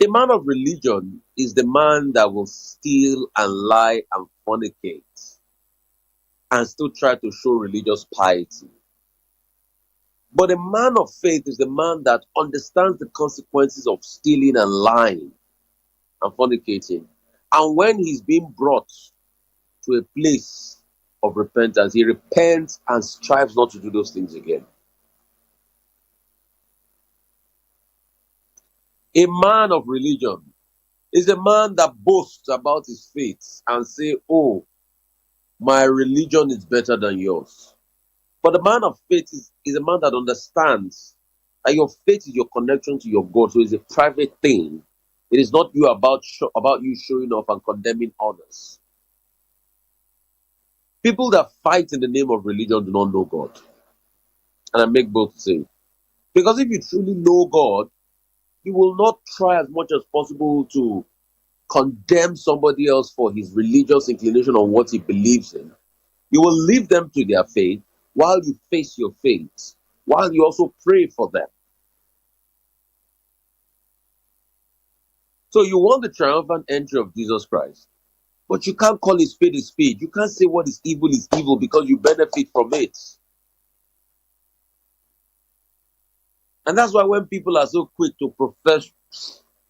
A man of religion is the man that will steal and lie and fornicate and still try to show religious piety. But a man of faith is the man that understands the consequences of stealing and lying and fornicating. And when he's being brought to a place of repentance, he repents and strives not to do those things again. A man of religion is a man that boasts about his faith and say, "Oh, my religion is better than yours." But the man of faith is a man that understands that your faith is your connection to your God, so it's a private thing. It is not you about you showing off and condemning others. People that fight in the name of religion do not know God, and I make both say, because if you truly know God, you will not try as much as possible to condemn somebody else for his religious inclination on what he believes in. You will leave them to their faith while you face your faith, while you also pray for them. So you want the triumphant entry of Jesus Christ, but you can't call his spade a spade. You can't say what is evil because you benefit from it. And that's why when people are so quick to profess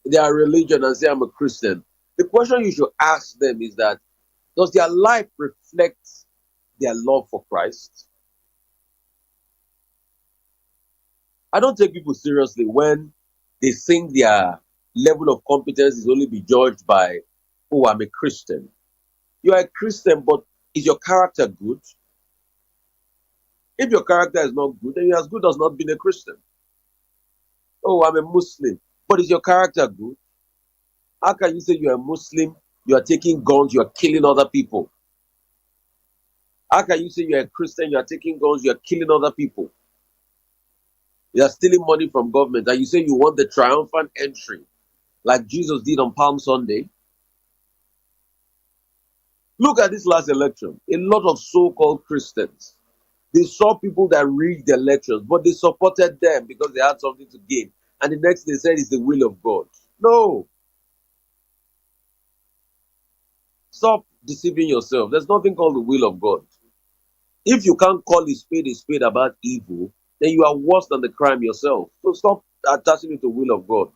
their religion and say, "I'm a Christian," the question you should ask them is that, does their life reflect their love for Christ? I don't take people seriously when they think their level of competence is only be judged by, "Oh, I'm a Christian." You are a Christian, but is your character good? If your character is not good, then you're as good as not being a Christian. "Oh, I'm a Muslim," but is your character good? How can you say you're a Muslim, you are taking guns, you are killing other people? How can you say you're a Christian, you are taking guns, you are killing other people? You are stealing money from government, and you say you want the triumphant entry like Jesus did on Palm Sunday? Look at this last election. A lot of so-called Christians, they saw people that rigged the elections, but they supported them because they had something to gain. And the next they said it's the will of God. No, stop deceiving yourself. There's nothing called the will of God. If you can't call a spade about evil, then you are worse than the crime yourself. So stop attaching it to the will of God.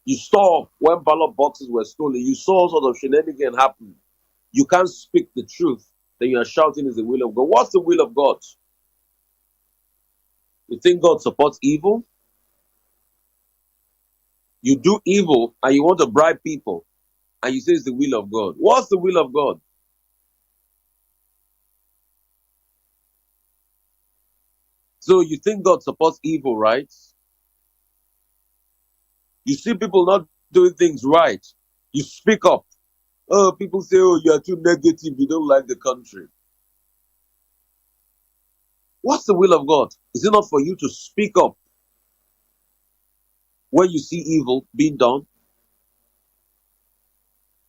You saw when ballot boxes were stolen, you saw all sorts of shenanigans happen. You can't speak the truth, then you are shouting is the will of God. What's the will of God? You think God supports evil? You do evil and you want to bribe people and you say it's the will of God. What's the will of God? So you think God supports evil, right? You see people not doing things right. You speak up. Oh, people say, "Oh, you are too negative. You don't like the country." What's the will of God? Is it not for you to speak up when you see evil being done?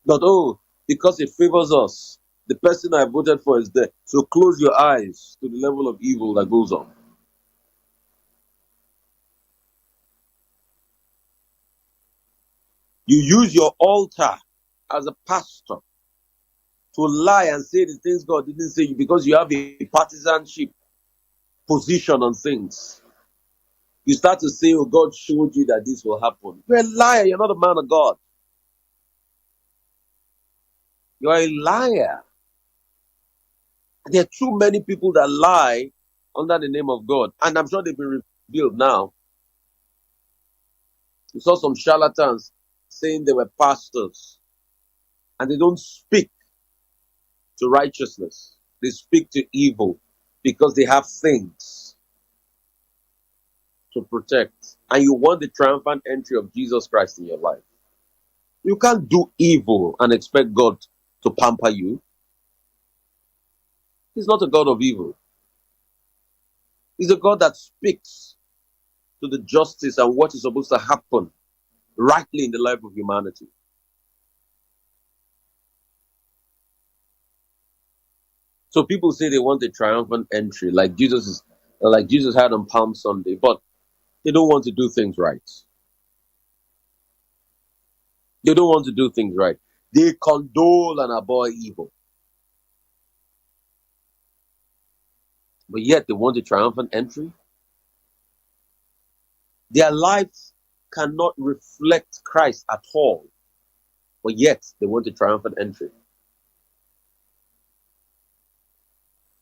Not, "Oh, because it favors us. The person I voted for is there." So close your eyes to the level of evil that goes on. You use your altar as a pastor to lie and say the things God didn't say you because you have a partisanship position on things. You start to say, "Oh, God showed you that this will happen." You're a liar. You're not a man of God. You're a liar. There are too many people that lie under the name of God, and I'm sure they've been revealed now. You saw some charlatans saying they were pastors, and they don't speak to righteousness. They speak to evil because they have things to protect. And you want the triumphant entry of Jesus Christ in your life. You can't do evil and expect God to pamper you. He's not a God of evil. He's a God that speaks to the justice and what is supposed to happen rightly in the life of humanity. So people say they want a triumphant entry like Jesus had on Palm Sunday, but they don't want to do things right. They don't want to do things right. They condole and abhor evil. But yet they want a triumphant entry. Their lives cannot reflect Christ at all. But yet they want a triumphant entry.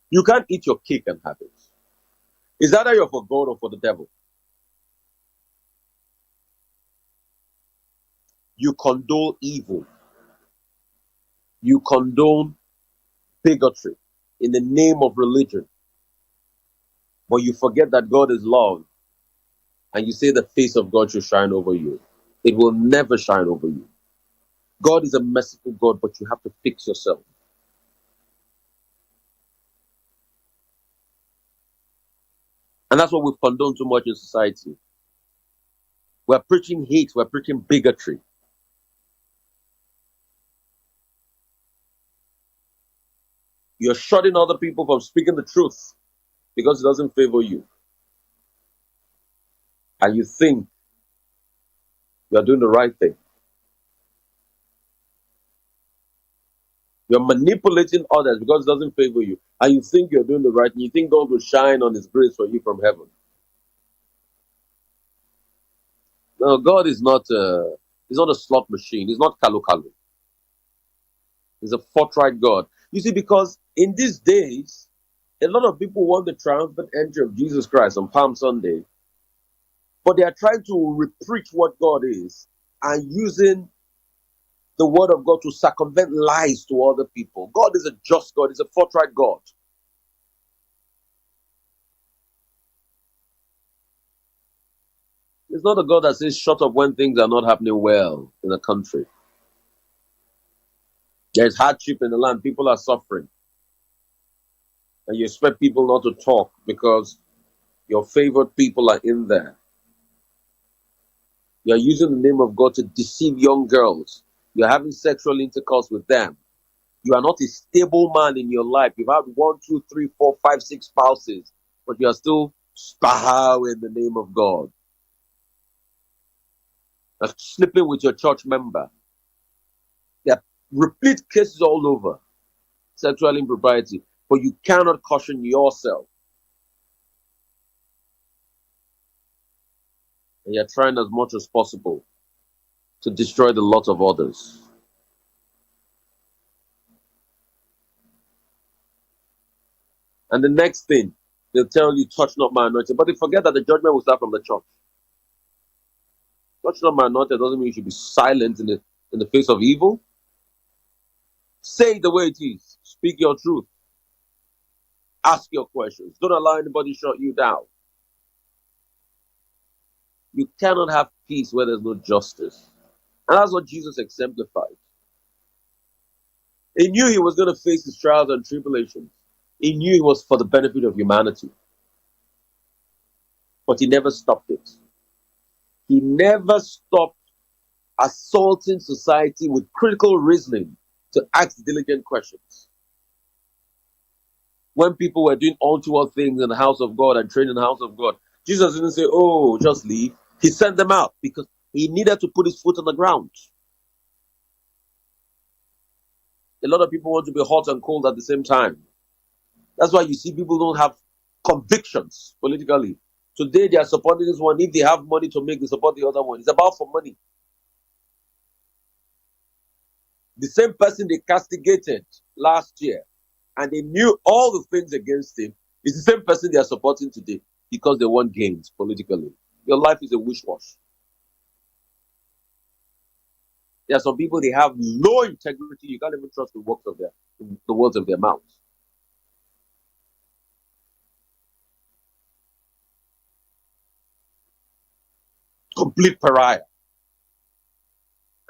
You can't eat your cake and have it. Is that you're for God or for the devil? You condole evil. You condone bigotry in the name of religion. But you forget that God is love. And you say the face of God should shine over you. It will never shine over you. God is a merciful God, but you have to fix yourself. And that's what we've condoned too much in society. We're preaching hate, we're preaching bigotry. You're shutting other people from speaking the truth because it doesn't favor you. And you think you're doing the right thing. You're manipulating others because it doesn't favor you. And you think you're doing the right thing. You think God will shine on his grace for you from heaven. No, God is not he's not a slot machine. He's not kalu kalu. He's a forthright God. You see, because in these days, a lot of people want the triumphant entry of Jesus Christ on Palm Sunday, but they are trying to repreach what God is and using the word of God to circumvent lies to other people. God is a just God. He's a forthright God. It's not a God that says shut up when things are not happening well in a country. There's hardship in the land. People are suffering. And you expect people not to talk because your favorite people are in there. You're using the name of God to deceive young girls. You're having sexual intercourse with them. You are not a stable man in your life. You've had 1, 2, 3, 4, 5, 6 spouses, but you are still bow in the name of God. You're sleeping with your church member. There are repeat cases all over sexual impropriety, but you cannot caution yourself. And you're trying as much as possible to destroy the lot of others. And the next thing, they'll tell you, touch not my anointing. But they forget that the judgment will start from the church. Touch not my anointing doesn't mean you should be silent in the face of evil. Say it the way it is. Speak your truth. Ask your questions. Don't allow anybody shut you down. You cannot have peace where there's no justice. And that's what Jesus exemplified. He knew he was going to face his trials and tribulations. He knew it was for the benefit of humanity. But he never stopped it. He never stopped assaulting society with critical reasoning to ask diligent questions. When people were doing untoward things in the house of God and training in the house of God, Jesus didn't say, oh, just leave. He sent them out because he needed to put his foot on the ground. A lot of people want to be hot and cold at the same time. That's why you see people don't have convictions politically. Today they are supporting this one. If they have money to make, they support the other one. It's about for money. The same person they castigated last year and they knew all the things against him is the same person they are supporting today because they want gains politically. Your life is a wish-wash. There are some people, they have low integrity. You can't even trust the words of their mouths. Complete pariah.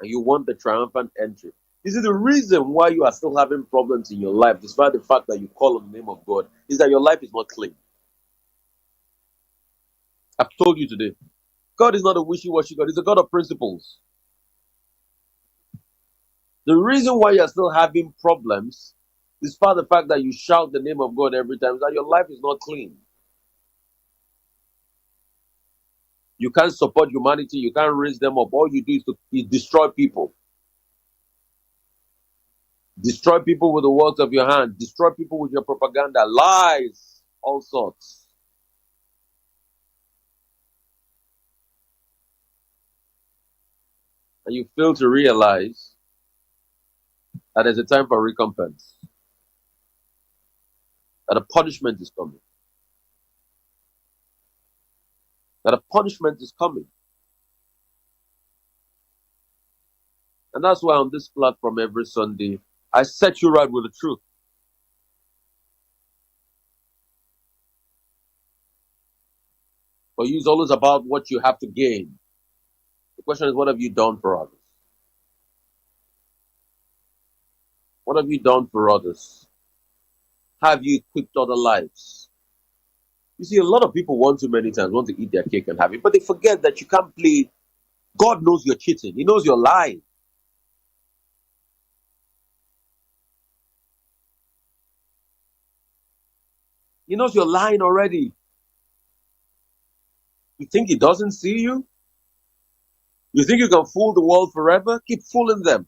And you want the triumphant entry. This is the reason why you are still having problems in your life, despite the fact that you call on the name of God, is that your life is not clean. I've told you today, God is not a wishy-washy God. He's a God of principles. The reason why you're still having problems, despite the fact that you shout the name of God every time, is that your life is not clean. You can't support humanity. You can't raise them up. All you do is to destroy people. Destroy people with the works of your hand. Destroy people with your propaganda, lies, all sorts. And you fail to realize that there's a time for recompense, that a punishment is coming, that a punishment is coming. And that's why on this platform every Sunday, I set you right with the truth. For you, it's always about what you have to gain. The question is, what have you done for others? What have you done for others? How have you equipped other lives? You see, a lot of people want too many times, want to eat their cake and have it, but they forget that you can't play. God knows you're cheating. He knows you're lying. He knows you're lying already. You think he doesn't see you? You think you can fool the world forever? Keep fooling them.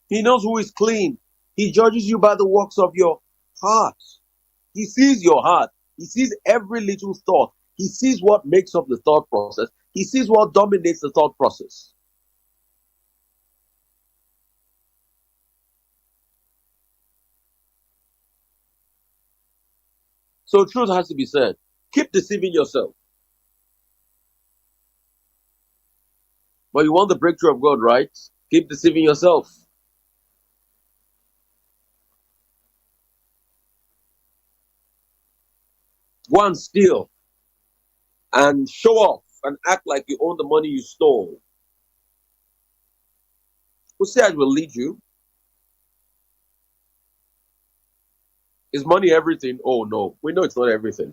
He knows who is clean. He judges you by the works of your heart. He sees your heart. He sees every little thought. He sees what makes up the thought process. He sees what dominates the thought process. So truth has to be said. Keep deceiving yourself. But you want the breakthrough of God, right? Keep deceiving yourself. Go and steal and show off and act like you own the money you stole. Who said will lead you? Is money everything? Oh no, we know it's not everything.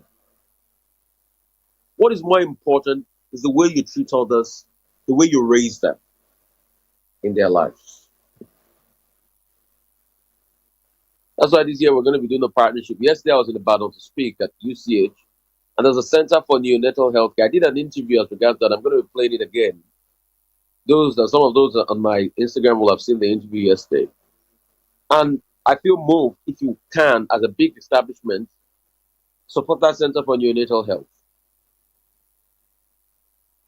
What is more important is the way you treat others, the way you raise them in their lives. That's why this year we're going to be doing a partnership. Yesterday I was in Ibadan to speak at UCH, and there's a Center for Neonatal Healthcare. I did an interview as regards that. I'm going to be playing it again. Some of those on my Instagram will have seen the interview yesterday. And I feel moved, if you can, as a big establishment, support that Center for Neonatal Health.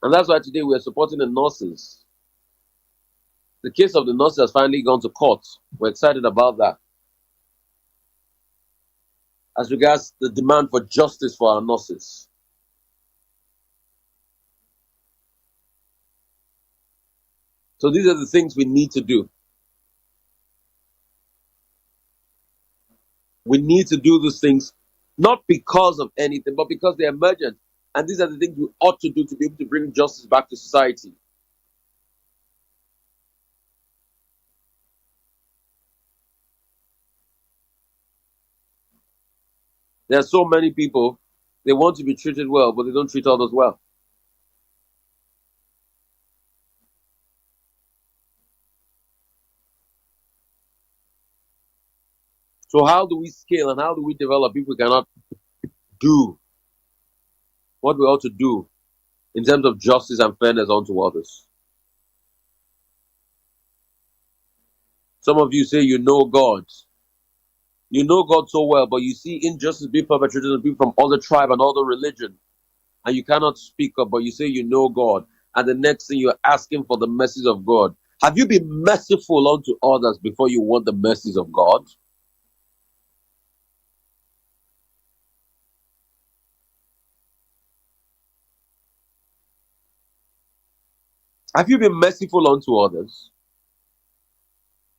And that's why today we're supporting the nurses. The case of the nurses has finally gone to court. We're excited about that. As regards the demand for justice for our nurses. So these are the things we need to do. We need to do these things not because of anything, but because they're emergent. And these are the things we ought to do to be able to bring justice back to society. There are so many people, they want to be treated well, but they don't treat others well. So how do we scale and how do we develop if we cannot do what we ought to do in terms of justice and fairness unto others? Some of you say you know God. You know God so well, but you see injustice being perpetrated on people from other tribe and other religion, and you cannot speak up, but you say you know God, and the next thing you're asking for the mercies of God. Have you been merciful unto others before you want the mercies of God? Have you been merciful unto others?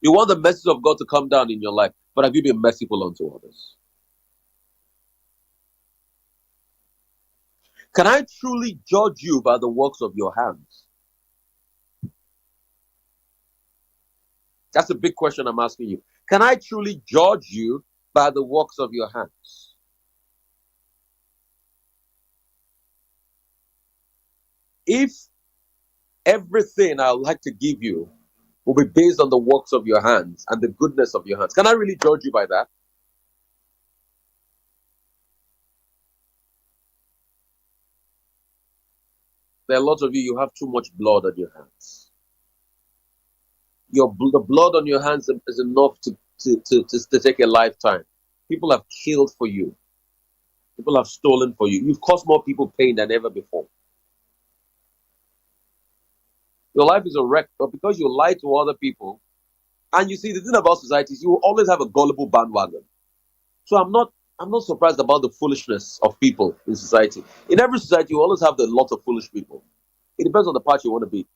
You want the mercies of God to come down in your life, but have you been merciful unto others? Can I truly judge you by the works of your hands? That's a big question I'm asking you. Can I truly judge you by the works of your hands? If everything I would like to give you will be based on the works of your hands and the goodness of your hands, can I really judge you by that? There are lots of you, you have too much blood on your hands. The blood on your hands is enough to take a lifetime. People have killed for you. People have stolen for you. You've caused more people pain than ever before. Your life is a wreck, but because you lie to other people, and you see the thing about society is you will always have a gullible bandwagon. So I'm not surprised about the foolishness of people in society. In every society, you always have the lot of foolish people. It depends on the part you want to be.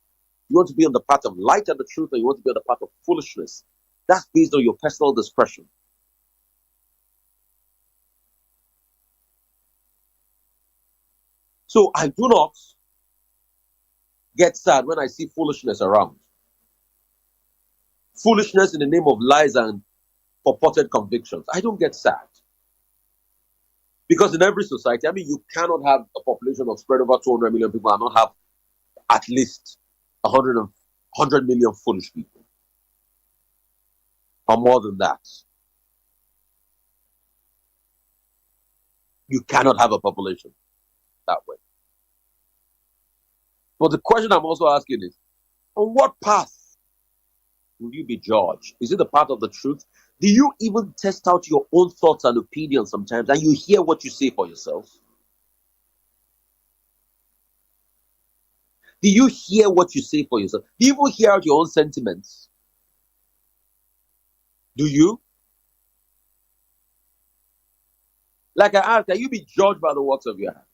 You want to be on the path of light and the truth, or you want to be on the path of foolishness. That's based on your personal discretion. So I do not get sad when I see foolishness around. Foolishness in the name of lies and purported convictions. I don't get sad. Because in every society, I mean, you cannot have a population of spread over 200 million people and not have at least 100 million foolish people, or more than that. You cannot have a population that way. But the question I'm also asking is, on what path will you be judged? Is it the path of the truth? Do you even test out your own thoughts and opinions sometimes and you hear what you say for yourself? Do you hear what you say for yourself? Do you even hear out your own sentiments? Do you? Like I asked, can you be judged by the works of your hands?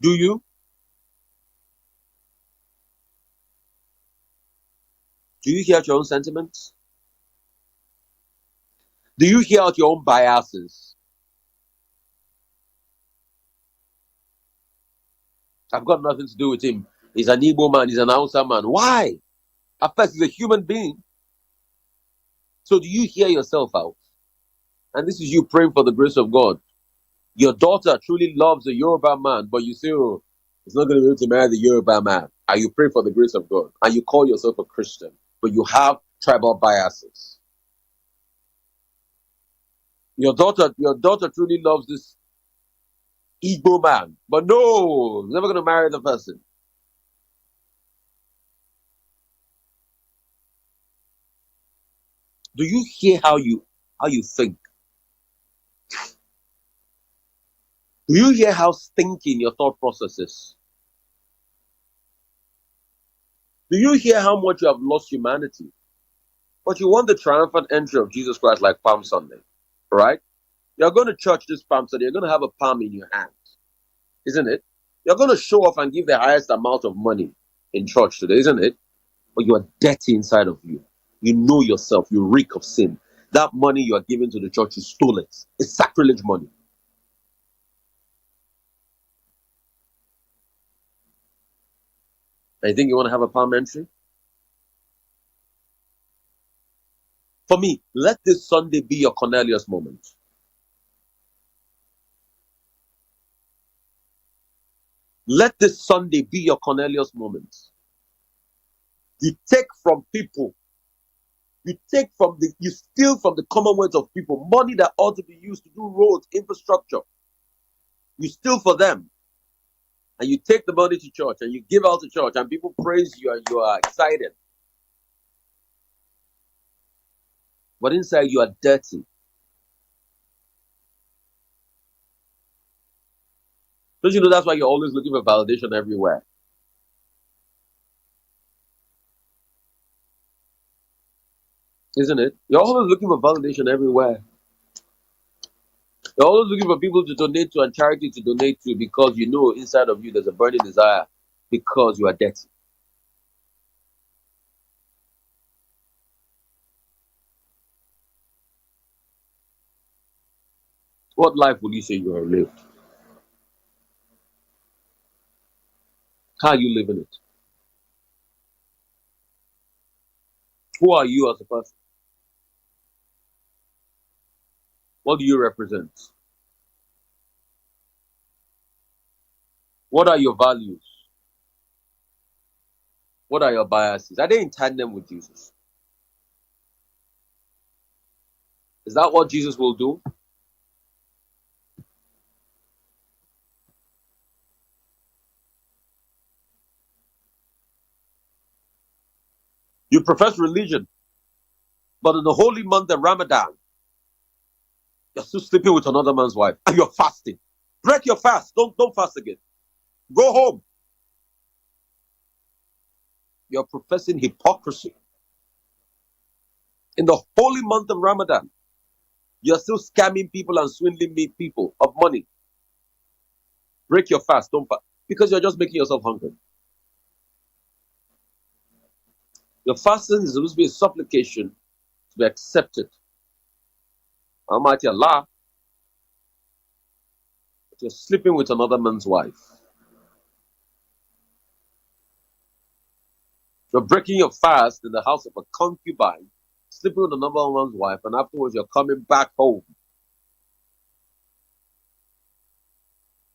Do you? Do you hear out your own sentiments? Do you hear out your own biases? I've got nothing to do with him. He's an Igbo man, he's an Hausa man. Why? At first, he's a human being. So do you hear yourself out? And this is you praying for the grace of God. Your daughter truly loves a Yoruba man, but you say, oh, he's not going to be able to marry the Yoruba man. And you pray for the grace of God. And you call yourself a Christian, but you have tribal biases. Your daughter truly loves this Igbo man, but no, he's never going to marry the person. Do you hear how you think? Do you hear how stinking your thought process is? Do you hear how much you have lost humanity? But you want the triumphant entry of Jesus Christ like Palm Sunday, right? You're going to church this Palm Sunday, you're going to have a palm in your hand, isn't it? You're going to show off and give the highest amount of money in church today, isn't it? But you are dirty inside of you. You know yourself, you reek of sin. That money you are giving to the church, you stole it. It's sacrilege money. And you think you want to have a palm entry? For me, let this Sunday be your Cornelius moment. Let this Sunday be your Cornelius moment. You take from people. You steal from the commonwealth of people money that ought to be used to do roads, infrastructure. You steal for them. And you take the money to church and you give out to church and people praise you and you are excited. But inside you are dirty. Don't you know that's why you're always looking for validation everywhere? Isn't it? You're always looking for validation everywhere. You're always looking for people to donate to and charity to donate to because you know inside of you there's a burning desire because you are dirty. What life will you say you have lived? How are you living it? Who are you as a person? What do you represent? What are your values? What are your biases? Are they in tandem with Jesus? Is that what Jesus will do? You profess religion, but in the holy month of Ramadan, you're still sleeping with another man's wife and you're fasting. Break your fast. Don't fast again. Go home. You're professing hypocrisy. In the holy month of Ramadan, you're still scamming people and swindling people of money. Break your fast. Don't fast. Because you're just making yourself hungry. Your fasting is supposed to be a supplication to be accepted. Almighty Allah, but you're sleeping with another man's wife. You're breaking your fast in the house of a concubine, sleeping with another man's wife, and afterwards you're coming back home.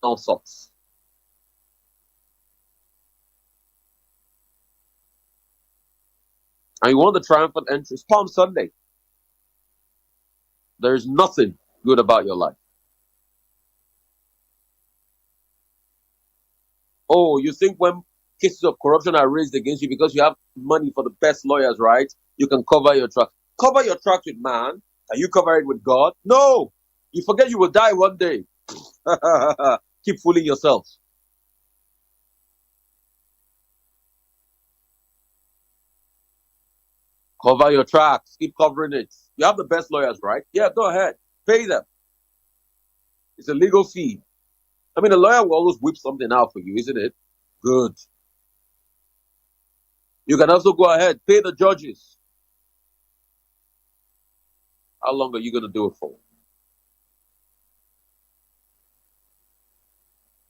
All sorts. And you want the triumphant entry. It's Palm Sunday. There's nothing good about your life. Oh, you think when cases of corruption are raised against you because you have money for the best lawyers, right? You can cover your tracks. Cover your tracks with man. Can you cover it with God? No. You forget you will die one day. Keep fooling yourself. Cover your tracks. Keep covering it. You have the best lawyers, right? Yeah, go ahead. Pay them. It's a legal fee. I mean, a lawyer will always whip something out for you, isn't it? Good. You can also go ahead. Pay the judges. How long are you going to do it for?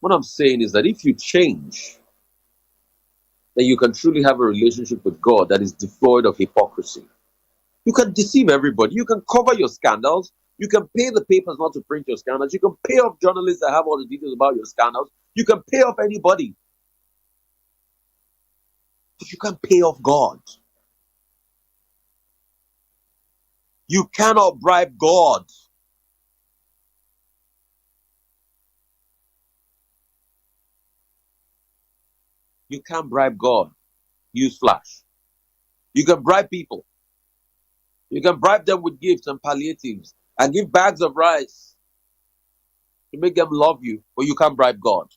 What I'm saying is that if you change, then you can truly have a relationship with God that is devoid of hypocrisy. You can deceive everybody. You can cover your scandals. You can pay the papers not to print your scandals. You can pay off journalists that have all the details about your scandals. You can pay off anybody. But you can't pay off God. You cannot bribe God. You can't bribe God. Use flash. You can bribe people. You can bribe them with gifts and palliatives and give bags of rice to make them love you, but you can't bribe God.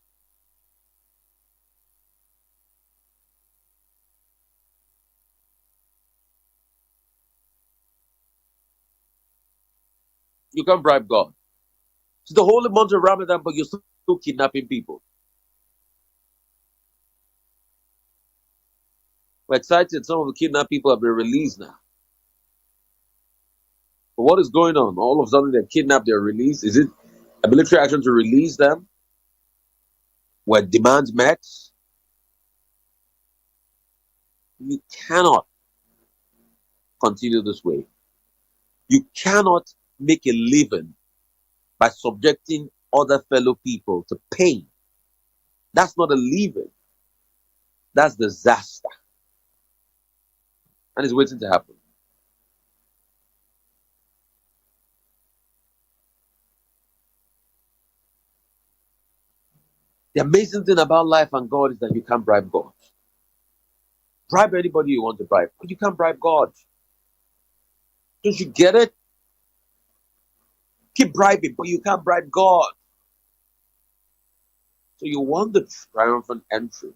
You can't bribe God. It's the holy month of Ramadan, but you're still kidnapping people. We're excited. Some of the kidnapped people have been released now. But what is going on? All of a sudden they're kidnapped, they're released. Is it a military action to release them? Were demands met? You cannot continue this way. You cannot make a living by subjecting other fellow people to pain. That's not a living. That's disaster. And it's waiting to happen. The amazing thing about life and God is that you can't bribe God. Bribe anybody you want to bribe, but you can't bribe God. Don't you get it? Keep bribing, but you can't bribe God. So you want the triumphant entry.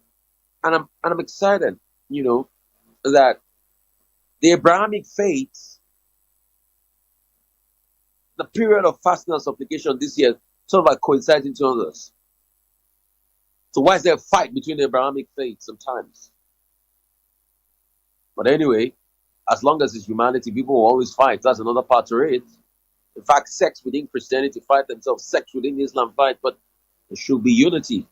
And I'm excited, that the Abrahamic faith, the period of fasting and supplication this year, sort of like coinciding to others. So why is there a fight between the Abrahamic faith sometimes? But anyway, as long as it's humanity, people will always fight. That's another part to it. In fact, sects within Christianity fight themselves, sects within Islam fight, but there should be unity.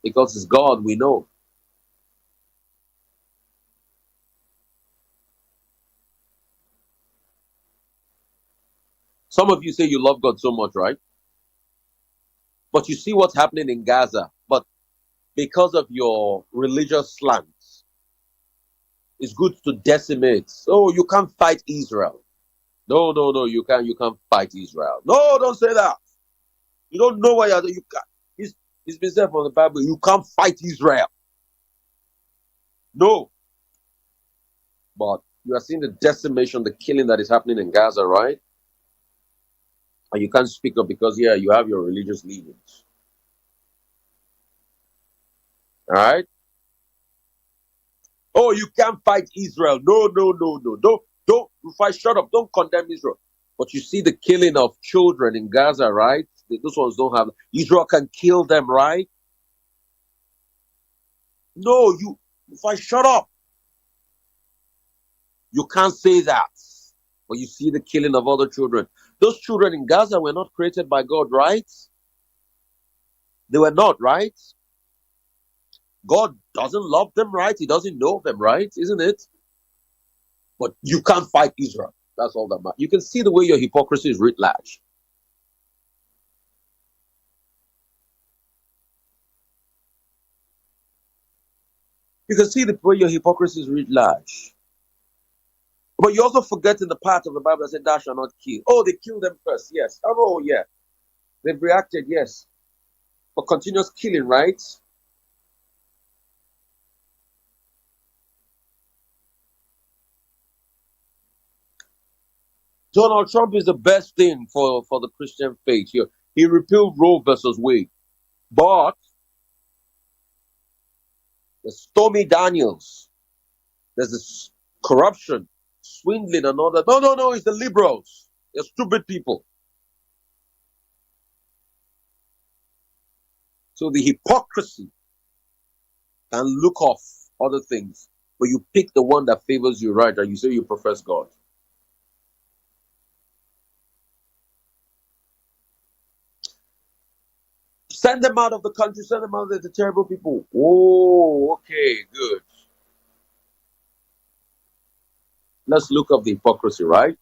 Because it's God we know. Some of you say you love God so much, right? But you see what's happening in Gaza. But because of your religious slants, it's good to decimate. Oh, you can't fight Israel. No, you can't fight Israel. No, don't say that. You don't know what you're doing. It's been said from the Bible, you can't fight Israel. No, but you are seeing the decimation, the killing that is happening in Gaza, right? And you can't speak up because, yeah, you have your religious leanings. All right? Oh, you can't fight Israel. No, no, no, no. Don't, Rufai, shut up. Don't condemn Israel. But you see the killing of children in Gaza, right? Those ones don't have. Israel can kill them, right? No, Rufai, shut up. You can't say that. But you see the killing of other children. Those children in Gaza were not created by God, right? They were not, right? God doesn't love them, right? He doesn't know them, right? Isn't it? But you can't fight Israel. That's all that matters. You can see the way your hypocrisy is writ large. You can see the way your hypocrisy is writ large. But you also forget in the part of the Bible that said, thou shalt not kill. Oh, they killed them first. Yes. Oh, yeah. They've reacted. Yes. But continuous killing, right? Donald Trump is the best thing for the Christian faith. He repealed Roe versus Wade. But there's Stormy Daniels. There's this corruption, swindling, and all that. No, no, no. It's the liberals. They're stupid people. So the hypocrisy can look off other things, but you pick the one that favors you, right? And you say you profess God. Send them out of the country. Send them out. The terrible people. Oh, okay, good. Let's look up the hypocrisy, right?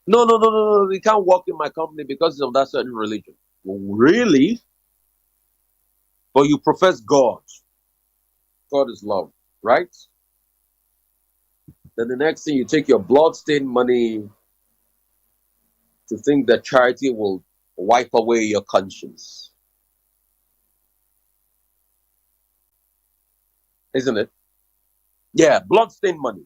No, no, no, no, no. You can't work in my company because it's of that certain religion. Really? But you profess God. God is love, right? Then the next thing, you take your blood-stained money to think that charity will wipe away your conscience. Isn't it? Yeah, blood-stained money.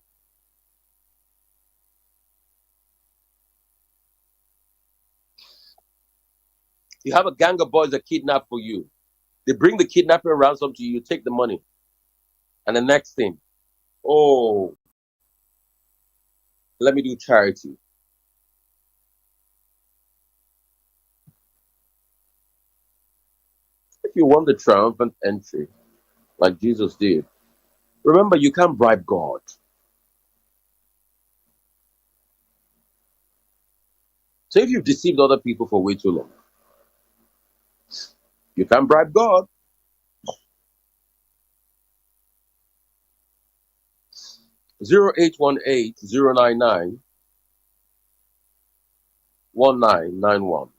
You have a gang of boys that kidnap for you. They bring the kidnapping ransom to you, you take the money. And the next thing, oh, let me do charity. If you want the triumphant entry, like Jesus did, remember you can't bribe God. So if you've deceived other people for way too long, you can't bribe God. 0818-099-1991.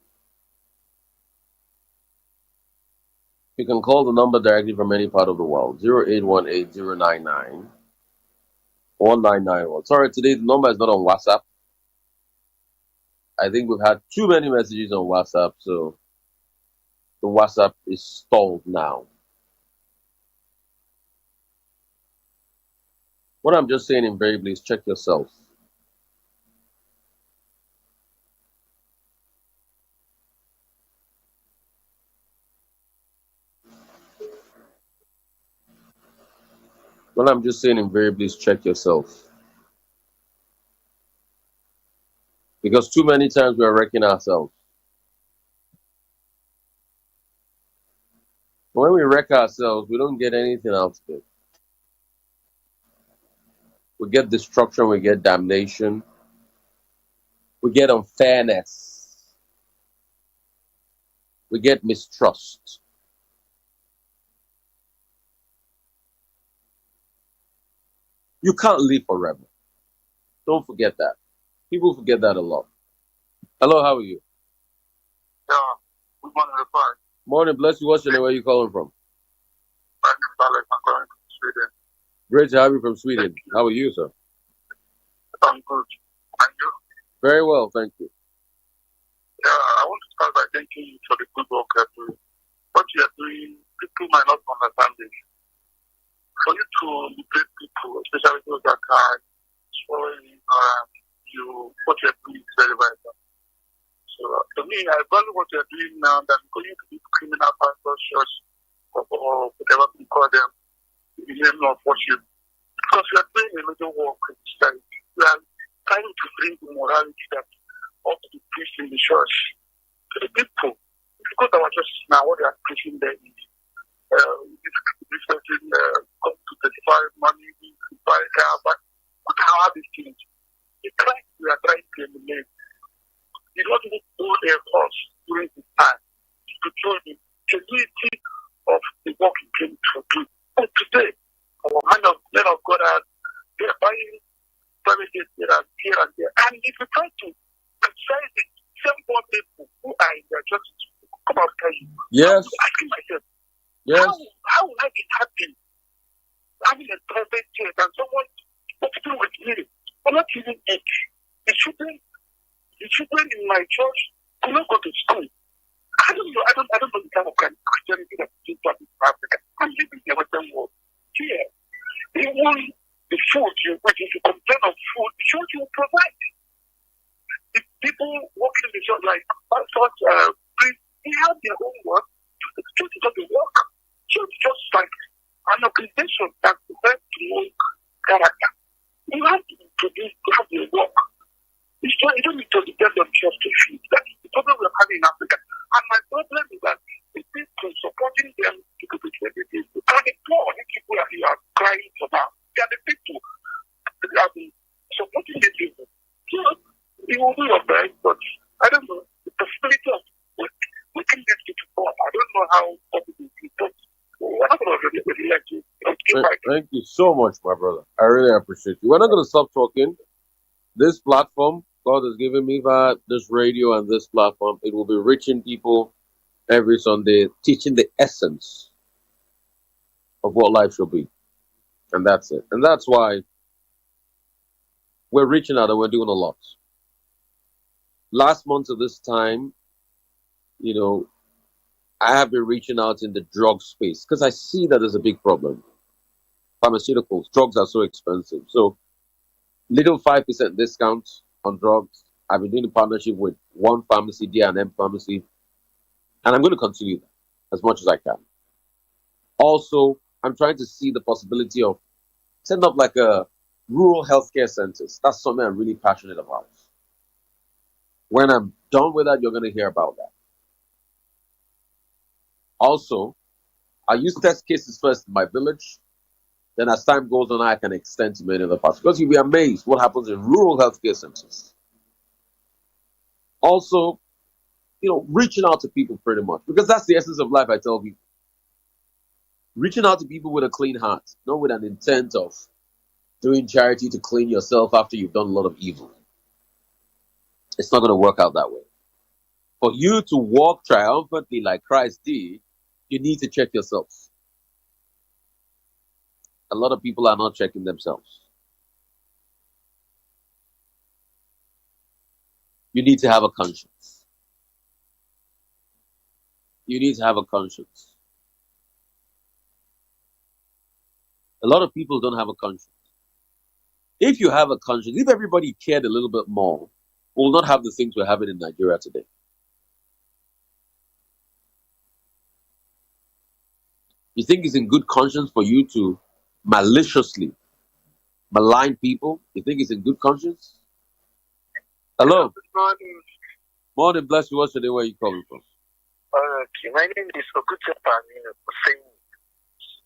You can call the number directly from any part of the world. 0818-099-1991. Sorry, today the number is not on WhatsApp. I think we've had too many messages on WhatsApp, so the WhatsApp is stalled now. What I'm just saying invariably is check yourself. What I'm just saying invariably is check yourself. Because too many times we are wrecking ourselves. When we wreck ourselves, we don't get anything out of it. We get destruction, we get damnation, we get unfairness, we get mistrust. You can't live forever. Don't forget that. People forget that a lot. Hello, how are you? Yeah, good morning, Rufai. Morning, bless you. What's your name? Where are you calling from? My name is Alex. I'm calling from Sweden. Great to have you from Sweden. How are you, sir? I'm good. And you? Very well, thank you. I want to start by thanking you for the good work you're doing. What you are doing, people might not understand this. For you to liberate people, especially those that are swallowing what you're doing is very vital. So to me, I value what you're doing now than going to be criminal pastors, church, or whatever we call them, in the name of worship. Because you are doing a little work in society. You are trying to bring the morality that ought to be preached in the church to the people. Because our churches now, what they are preaching there is come to 35 money, buy a car, but look at how these things. The Christ we are trying to eliminate. Did not even hold their cause during this time to show the genuinity of the work he came to do. And today, our men of God they are buying private jets here and there. And if you try to criticize the same poor people who are in their churches, come after you. Yes. I'm asking myself, Yes. how will I be happy having a private jet and someone walking with me? I'm not even it. The children in my church do not go to school. I don't know the kind of Christianity that is in Africa. I'm living in the Western world. Here, even the food if you complain of food, the church will provide. The people working in the church, like pastors, priests, they have their own work. The church is not the work. Church is just like an organization that depends to know character. You have to produce, you have to work. You don't need to depend on church to feed. That's the problem we're having in Africa. And my problem is that the people supporting them to go to the people are the poor. The people that you are crying for now. They are the people that have been supporting the people. So you will do your best, but I don't know. The possibility of making these people poor, I don't know how possible it is. But we're not going to really let you. Thank you so much, my brother. I really appreciate you. We're not going to stop talking. This platform God has given me via this radio and this platform, it will be reaching people every Sunday, teaching the essence of what life should be. And that's it. And that's why we're reaching out and we're doing a lot. Last month at this time, I have been reaching out in the drug space because I see that there's a big problem. Pharmaceuticals, drugs are so expensive. So little 5% discount on drugs. I've been doing a partnership with one pharmacy, D&M Pharmacy, and I'm going to continue that as much as I can. Also, I'm trying to see the possibility of setting up like a rural healthcare centers. That's something I'm really passionate about. When I'm done with that, you're going to hear about that. Also, I use test cases first in my village. Then as time goes on, I can extend to many other parts. Because you'll be amazed what happens in rural healthcare centers. Also, reaching out to people pretty much. Because that's the essence of life, I tell people. Reaching out to people with a clean heart, not with an intent of doing charity to clean yourself after you've done a lot of evil. It's not going to work out that way. For you to walk triumphantly like Christ did, you need to check yourself. A lot of people are not checking themselves. You need to have a conscience. You need to have a conscience. A lot of people don't have a conscience. If you have a conscience, if everybody cared a little bit more, we'll not have the things we're having in Nigeria today. You think it's in good conscience for you to maliciously malign people? You think it's in good conscience? Hello. Good morning. Morning, bless you. What's your name? Where are you calling from? Okay, my name is Okuche Pamino,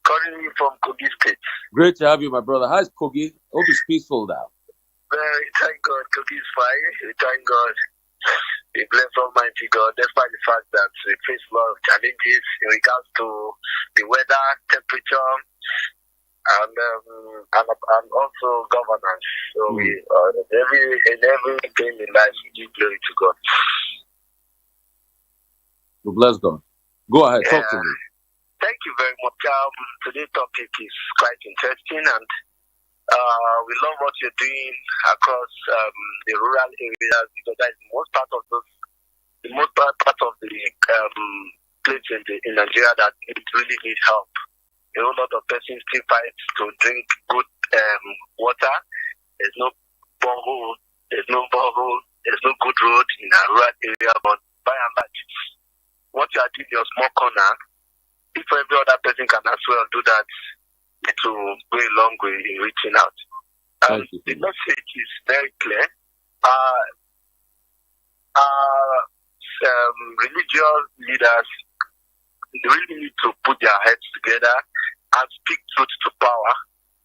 calling you from Kogi State. Great to have you, my brother. How's Kogi? Hope it's peaceful now. Thank God, Kogi is fine. We thank God. We bless Almighty God, despite the fact that we face a lot of challenges in regards to the weather, temperature, and also governance. So we in everything in life we give glory to God. We bless God. Go ahead, talk to me. Thank you very much. Today's topic is quite interesting, and we love what you're doing across the rural areas, because that is most part of those the most part of the place in Nigeria that really need help. A whole lot of persons still fight to drink good water. There's no borehole, there's no good road in a rural area, but by and large, what you are doing in your small corner, if every other person can as well do that, it will go a long way in reaching out. The message is very clear. Religious leaders really need to put their heads together and speak truth to power,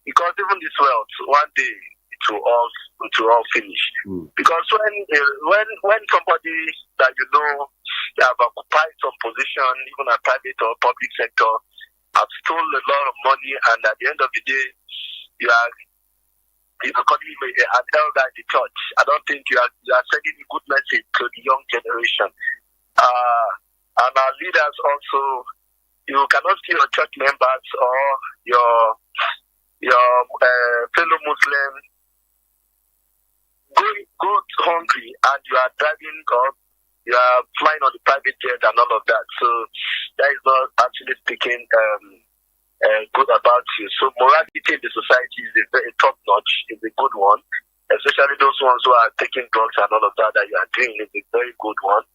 because even this world, one day it will all finish. Because when somebody that you know they have occupied some position, even a private or public sector, have stolen a lot of money, and at the end of the day, you are calling an elder in the church. I don't think you are sending a good message to the young generation. And our leaders also, you cannot see your church members or your fellow Muslims go hungry, and you are driving up, you are flying on the private jet and all of that. So that is not actually speaking good about you. So morality in the society is a very top notch, is a good one. Especially those ones who are taking drugs and all of that you are doing is a very good one.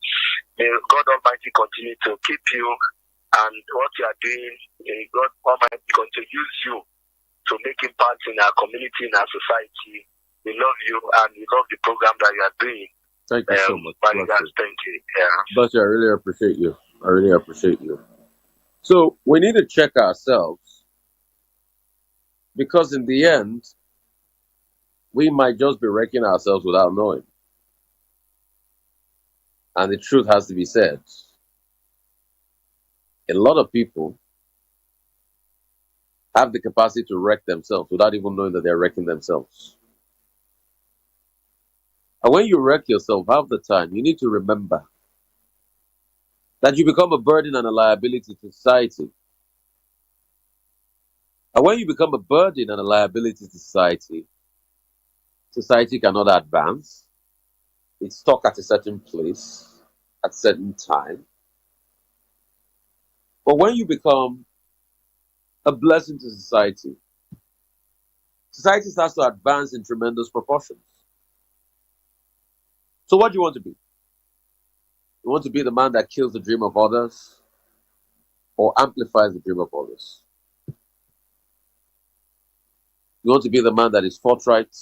May God Almighty continue to keep you, and what you are doing, may God Almighty continue to use you to make impact in our community, in our society. We love you, and we love the program that you are doing. Thank you so much. Thank you. Yeah. But I really appreciate you. I really appreciate you. So we need to check ourselves, because in the end, we might just be wrecking ourselves without knowing. And the truth has to be said. A lot of people have the capacity to wreck themselves without even knowing that they're wrecking themselves. And when you wreck yourself, half the time, you need to remember that you become a burden and a liability to society. And when you become a burden and a liability to society, society cannot advance. It's stuck at a certain place, at a certain time. But when you become a blessing to society, society starts to advance in tremendous proportions. So what do you want to be? You want to be the man that kills the dream of others or amplifies the dream of others? You want to be the man that is forthright,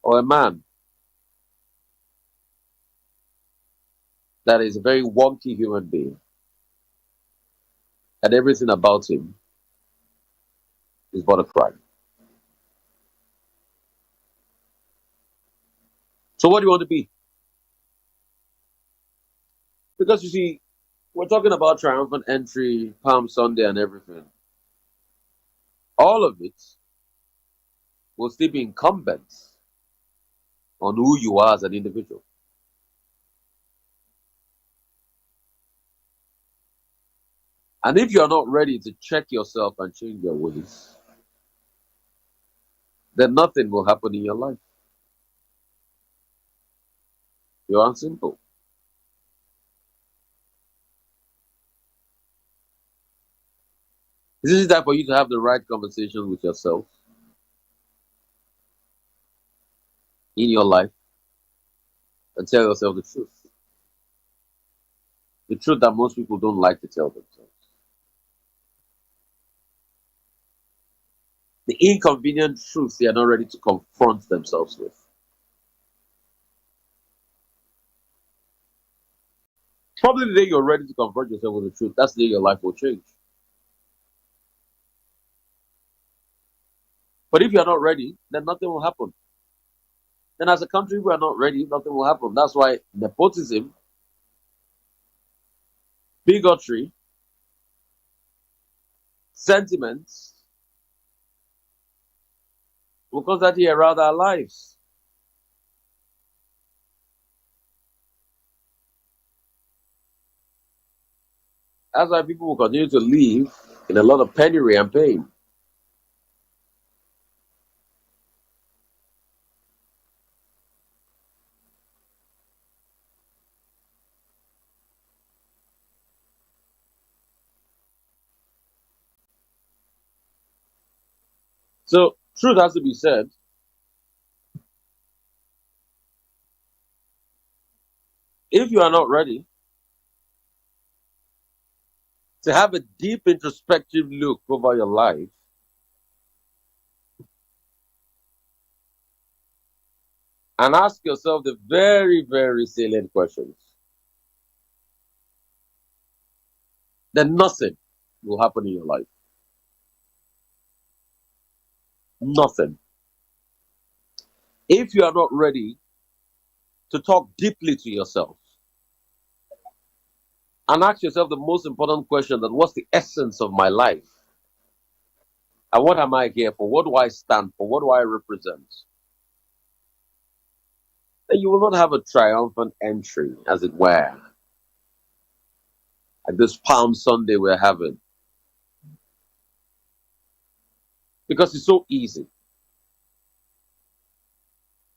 or a man that is a very wonky human being and everything about him is but a crime? So what do you want to be? Because you see, we're talking about triumphant entry, Palm Sunday and everything. All of it will still be incumbent on who you are as an individual. And if you're not ready to check yourself and change your ways, then nothing will happen in your life. Pure and simple. This is time for you to have the right conversation with yourself in your life and tell yourself the truth. The truth that most people don't like to tell themselves. The inconvenient truth they are not ready to confront themselves with. Probably the day you're ready to confront yourself with the truth, that's the day your life will change. But if you're not ready, then nothing will happen. Then as a country, we are not ready, nothing will happen. That's why nepotism, bigotry, sentiments will constantly around our lives. That's why people will continue to live in a lot of penury and pain. So, truth has to be said. If you are not ready to have a deep introspective look over your life and ask yourself the very, very salient questions, then nothing will happen in your life. Nothing. If you are not ready to talk deeply to yourself and ask yourself the most important question, that what's the essence of my life? And what am I here for? What do I stand for? What do I represent? Then you will not have a triumphant entry, as it were, like this Palm Sunday we're having. Because it's so easy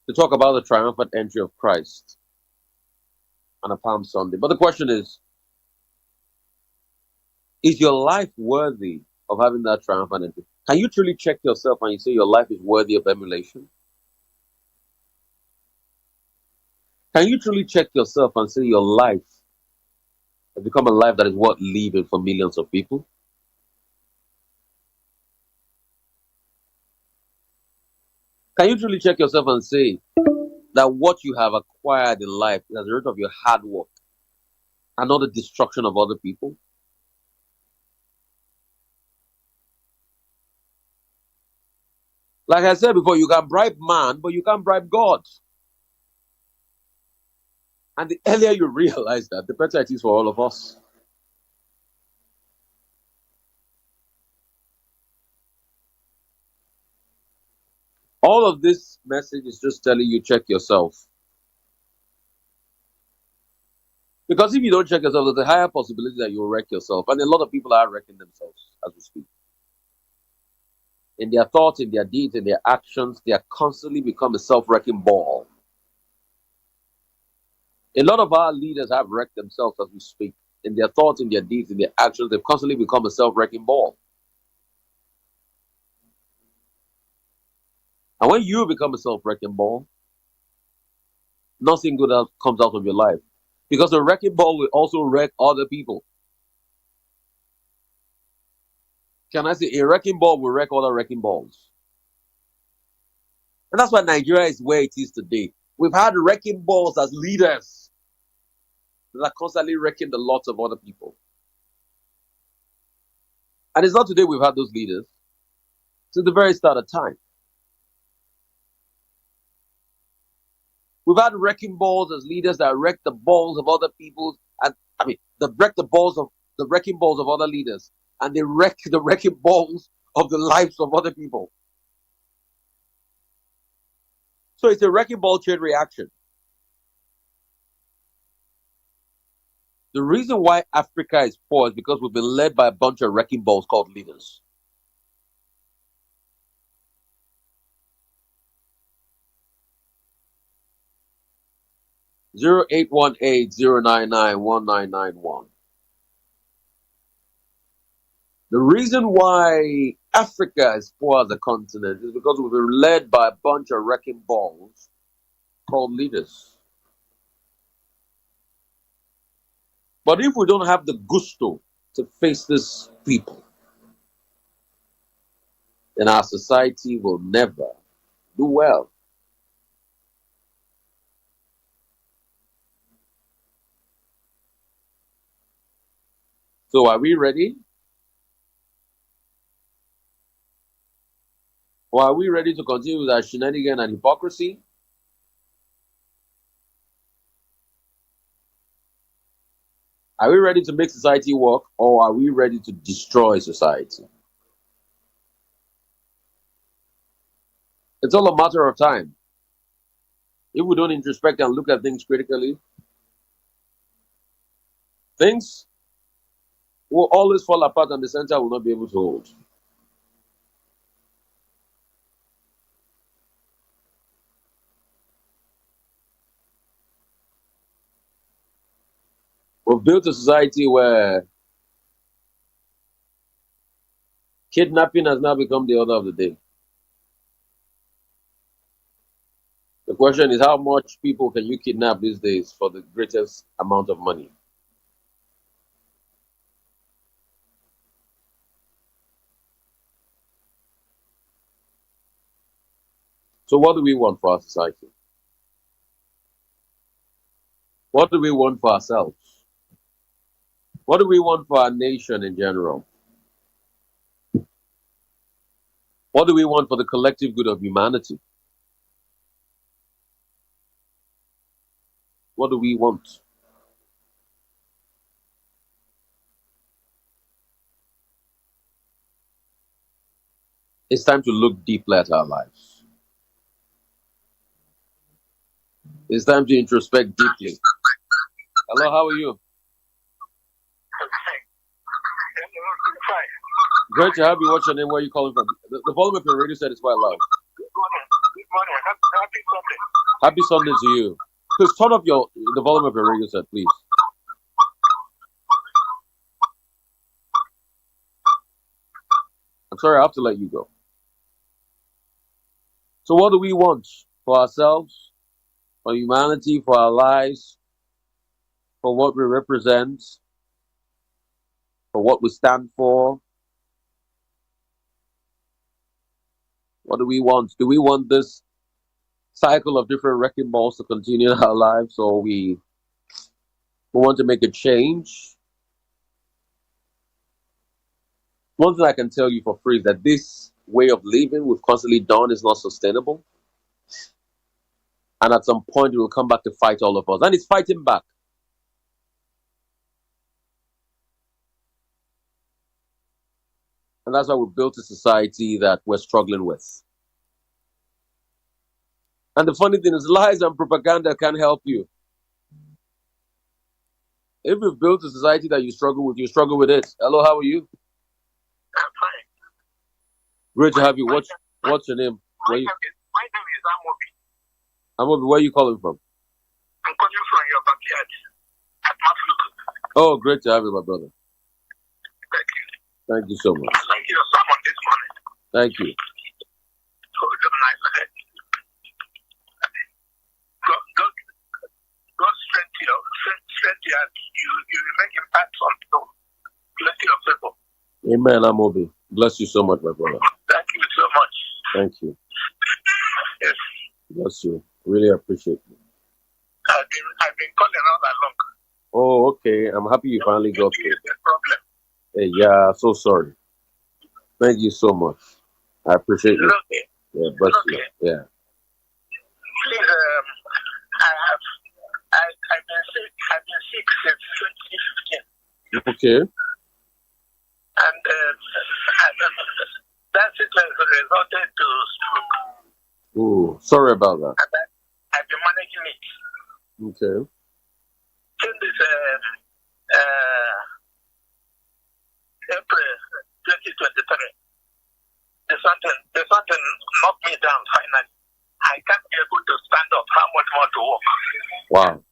to talk about the triumphant entry of Christ on a Palm Sunday. But the question is your life worthy of having that triumphant entry? Can you truly check yourself and you say your life is worthy of emulation? Can you truly check yourself and say your life has become a life that is worth living for millions of people? Can you truly check yourself and say that what you have acquired in life is as a result of your hard work and not the destruction of other people? Like I said before, you can bribe man, but you can't bribe God. And the earlier you realize that, the better it is for all of us. All of this message is just telling you check yourself. Because if you don't check yourself, there's a higher possibility that you'll wreck yourself. And a lot of people are wrecking themselves as we speak. In their thoughts, in their deeds, in their actions, they are constantly become a self-wrecking ball. A lot of our leaders have wrecked themselves as we speak. In their thoughts, in their deeds, in their actions, they've constantly become a self-wrecking ball. And when you become a self-wrecking ball, nothing good comes out of your life. Because the wrecking ball will also wreck other people. Can I say a wrecking ball will wreck other wrecking balls? And that's why Nigeria is where it is today. We've had wrecking balls as leaders that are constantly wrecking the lots of other people. And it's not today we've had those leaders. Since the very start of time. We've had wrecking balls as leaders that wreck the balls of other people, and they wreck the wrecking balls of other leaders, and they wreck the wrecking balls of the lives of other people. So it's a wrecking ball chain reaction. The reason why Africa is poor is because we've been led by a bunch of wrecking balls called leaders. Zero 0818-099-1991. The reason why Africa is poor as a continent is because we've been led by a bunch of wrecking balls called leaders. But if we don't have the gusto to face these people, then our society will never do well. So are we ready? Or are we ready to continue with our shenanigan and hypocrisy? Are we ready to make society work, or are we ready to destroy society? It's all a matter of time. If we don't introspect and look at things critically, things will always fall apart and the center will not be able to hold. We've built a society where kidnapping has now become the order of the day. The question is, how much people can you kidnap these days for the greatest amount of money? So what do we want for our society? What do we want for ourselves? What do we want for our nation in general? What do we want for the collective good of humanity? What do we want? It's time to look deeply at our lives. It's time to introspect deeply. Hello, how are you? Rufai. Great to have you. What's your name? Where are you calling from? The volume of your radio set is quite loud. Good morning. Good morning. Happy Sunday. Happy Sunday to you. Please turn up the volume of your radio set, please. I'm sorry, I have to let you go. So what do we want for ourselves, for humanity, for our lives, for what we represent, for what we stand for? What do we want? Do we want this cycle of different wrecking balls to continue in our lives, or we want to make a change? One thing I can tell you for free is that this way of living we've constantly done is not sustainable. And at some point, it will come back to fight all of us. And it's fighting back. And that's why we built a society that we're struggling with. And the funny thing is, lies and propaganda can't help you. If you've built a society that you struggle with it. Hello, how are you? I'm fine. Great to have you. What's your name? My name is Amobi. Amobi, where are you calling from? I'm calling from your backyard at Mafluku. Oh, great to have you, my brother. Thank you. Thank you so much. Thank you so much this morning. Thank you. So good night ahead. God strength you and you remain impact on plenty of people. Amen, Amobi. Bless you so much, my brother. Thank you so much. Thank you. Yes. Bless you. Really appreciate it. I've been calling all along. Oh, okay. I'm happy you finally got Maybe it. it's a problem. Hey, yeah, so sorry. Thank you so much. I appreciate you. Okay. Yeah, bless you. Okay. Yeah. Please, I've been sick since 2015. Okay. And that sickness resulted to stroke. Ooh, sorry about that. And I've been managing it. Okay. Since this April 2023, the something knocked me down finally. I can't be able to stand up. How much more to walk? Wow.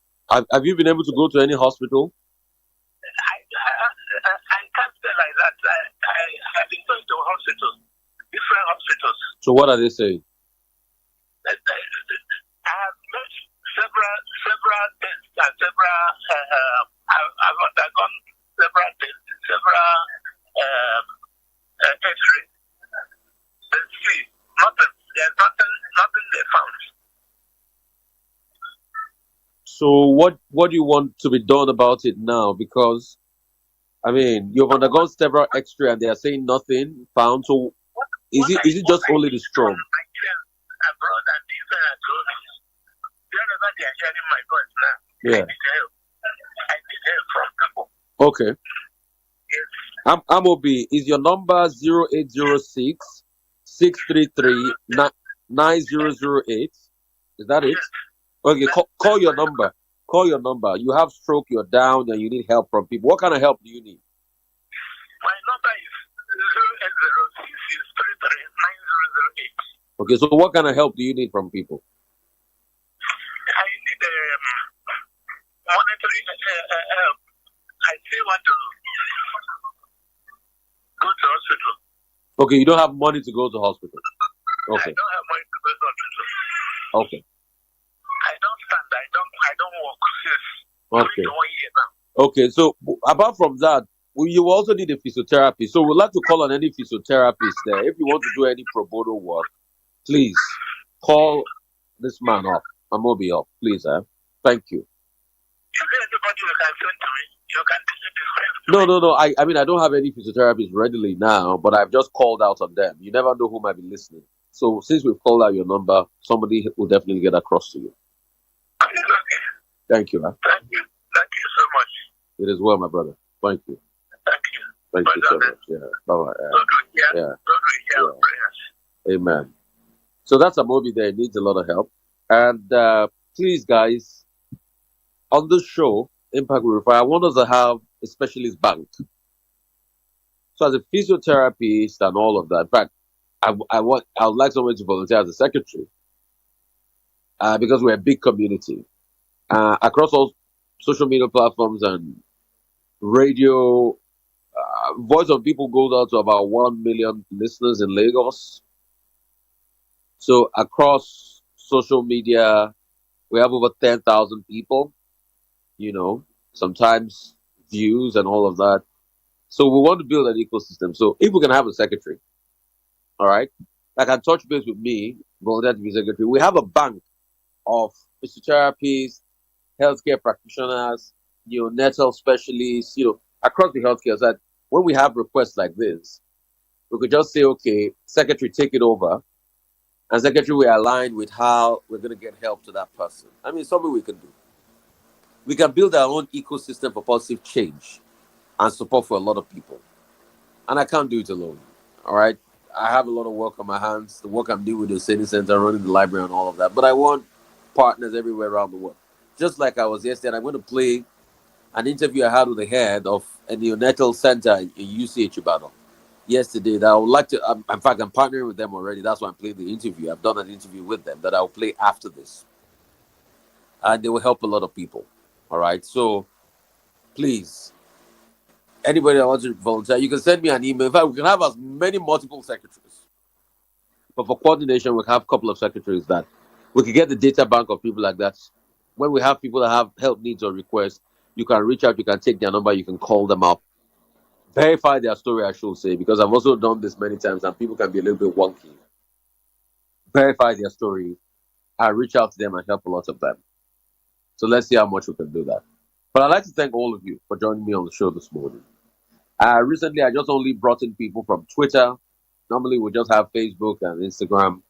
Have you been able to go to any hospital? I can't say like that. I've been going to hospitals, different hospitals. So what are they saying? I have met several tests and I've undergone several tests, several X-rays. See, nothing. There's nothing they found. So what do you want to be done about it now? Because I mean, you've undergone several X-ray and they are saying nothing found. So is it just only the stroke? Nigerians abroad and the internet told me, wherever they are hearing my voice now, Yeah. I need help from people. Okay. Yes. Amobi, is your number 0806 633 9008? Is that it? Okay, call your number. Call your number. You have stroke, you're down, and you need help from people. What kind of help do you need? My number is 0806 633 9008. Okay, so what kind of help do you need from people? I need monetary help. I still want to go to hospital. Okay, you don't have money to go to hospital. Okay. I don't have money to go to hospital. Okay. Okay. to 1 year now. Okay. So apart from that, you also need a physiotherapy. So we'd like to call on any physiotherapist there. If you want to do any pro bono work, please call this man up. Amobi up, please. Thank you. Is there anybody who can send to me? You can describe. No. I mean, I don't have any physiotherapists readily now, but I've just called out on them. You never know who might be listening. So since we've called out your number, somebody will definitely get across to you. Okay. Thank you. Thank you. Thank you so much. It is well, my brother. Thank you. Thank you. Thank you so much. Yeah. Bye-bye. Yeah. Amen. So that's a movie there. It needs a lot of help. And please, guys, on this show, Impact with Rufai, I want us to have a specialist bank. So as a physiotherapist and all of that, in fact, I would like someone to volunteer as a secretary because we're a big community across all social media platforms and radio. Voice of People goes out to about 1 million listeners in Lagos. So across social media, we have over 10,000 people, sometimes views and all of that. So we want to build an ecosystem. So if we can have a secretary, all right, that can touch base with me, volunteer to be secretary. We have a bank of physiotherapists, healthcare practitioners, mental health specialists, across the healthcare side. When we have requests like this, we could just say, okay, secretary, take it over. And secretary, we align with how we're going to get help to that person. I mean, something we can do. We can build our own ecosystem for positive change and support for a lot of people. And I can't do it alone. All right. I have a lot of work on my hands. The work I'm doing with the city center, running the library and all of that. But I want partners everywhere around the world. Just like I was yesterday, I'm going to play an interview I had with the head of a neonatal center in UCH Ibadan yesterday that I would like to, in fact, I'm partnering with them already. That's why I'm playing the interview. I've done an interview with them that I'll play after this. And they will help a lot of people. All right. So please, anybody that wants to volunteer, you can send me an email. In fact, we can have as many multiple secretaries. But for coordination, we'll have a couple of secretaries that we can get the data bank of people like that. When we have people that have help needs or requests, you can reach out, you can take their number, you can call them up. Verify their story, I should say, because I've also done this many times and people can be a little bit wonky. Verify their story and reach out to them and help a lot of them. So let's see how much we can do that. But I'd like to thank all of you for joining me on the show this morning. Recently, I just only brought in people from Twitter. Normally, we just have Facebook and Instagram,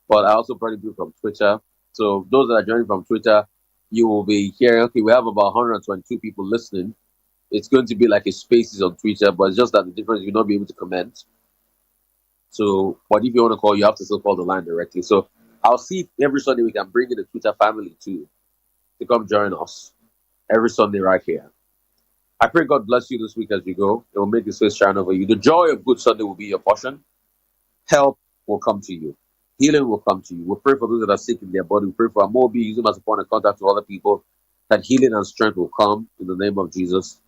but I also brought in people from Twitter. So those that are joining from Twitter, you will be hearing, okay, we have about 122 people listening. It's going to be like a spaces on Twitter, but it's just that the difference, you'll not be able to comment. So, but if you want to call, you have to still call the line directly. So I'll see if every Sunday we can bring in the Twitter family too to come join us every Sunday right here. I pray God bless you this week as you go. It will make His face shine over you. The joy of Good Sunday will be your portion. Help will come to you. Healing will come to you. We pray for those that are sick in their body. We pray for Amobi, use them as a point of contact to other people, that healing and strength will come in the name of Jesus.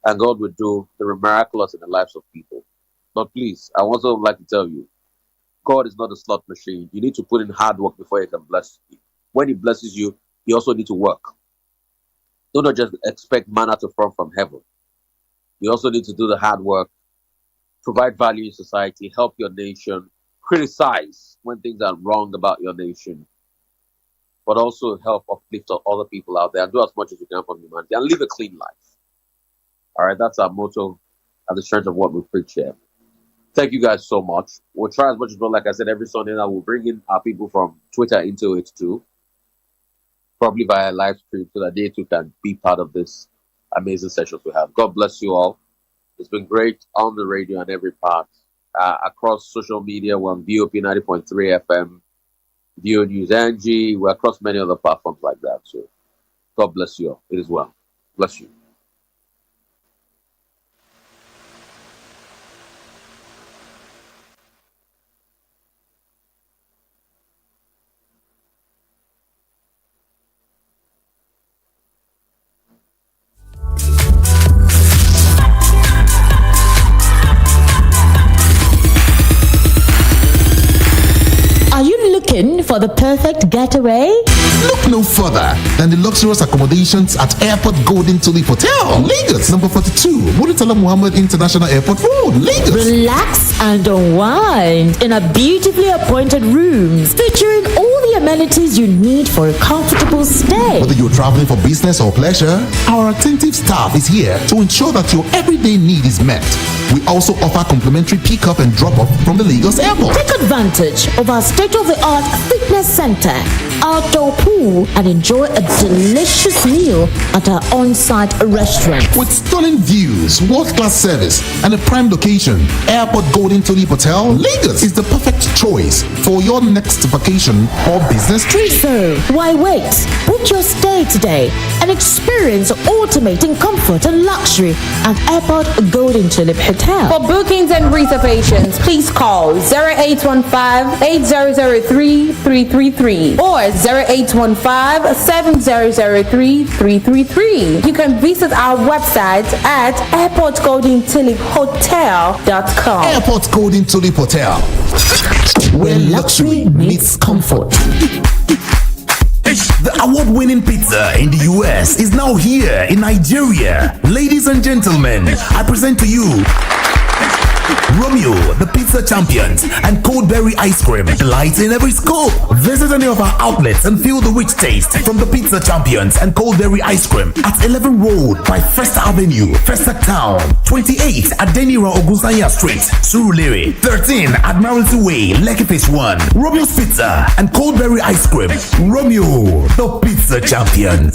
And God will do the miraculous in the lives of people. But please, I also like to tell you, God is not a slot machine. You need to put in hard work before He can bless you. When He blesses you, you also need to work. Do not just expect manna to fall from heaven. You also need to do the hard work, provide value in society, help your nation, criticize when things are wrong about your nation, but also help uplift other people out there and do as much as you can for humanity and live a clean life. All right, that's our motto at the strength of what we preach here. Thank you guys so much. We'll try as much as well. Like I said, every Sunday night we'll bring in our people from Twitter into it too, probably via live stream, so that they too can be part of this amazing sessions we have. God bless you all. It's been great on the radio and every part. Across social media, we're on VOP 90.3 FM, VO News NG. We're across many other platforms like that. So God bless you all. It is well. Bless you. For for the perfect getaway? Look no further than the luxurious accommodations at Airport Golden Tulip Hotel, Lagos, number 42, Muritala Muhammad International Airport Road, Lagos. Relax and unwind in a beautifully appointed rooms featuring all the amenities you need for a comfortable stay. Whether you're traveling for business or pleasure, our attentive staff is here to ensure that your everyday need is met. We also offer complimentary pick-up and drop-off from the Lagos airport. Take advantage of our state-of-the-art fitness center, outdoor pool, and enjoy a delicious meal at our on-site restaurant. With stunning views, world-class service, and a prime location, Airport Golden Tulip Hotel, Lagos is the perfect choice for your next vacation or business trip. So, why wait? Book your stay today and experience ultimate in comfort and luxury at Airport Golden Tulip Hotel. For bookings and reservations, please call 0815-8003-333 or 0815-7003-333. You can visit our website at airportgoldentuliphotel.com. Airport Golden Tulip Hotel, where luxury meets comfort. The award-winning pizza in the US is now here in Nigeria. Ladies and gentlemen, I present to you Romeo, the pizza champions, and Coldberry ice cream, delight in every scoop. Visit any of our outlets and feel the rich taste from the pizza champions and Coldberry ice cream at 11 Road by First Avenue, First Town, 28 at Denira Ogunsanya Street, Surulere, 13 Admiralty Way, Lekki Phase 1. Romeo's Pizza and Coldberry ice cream. Romeo, the pizza champions.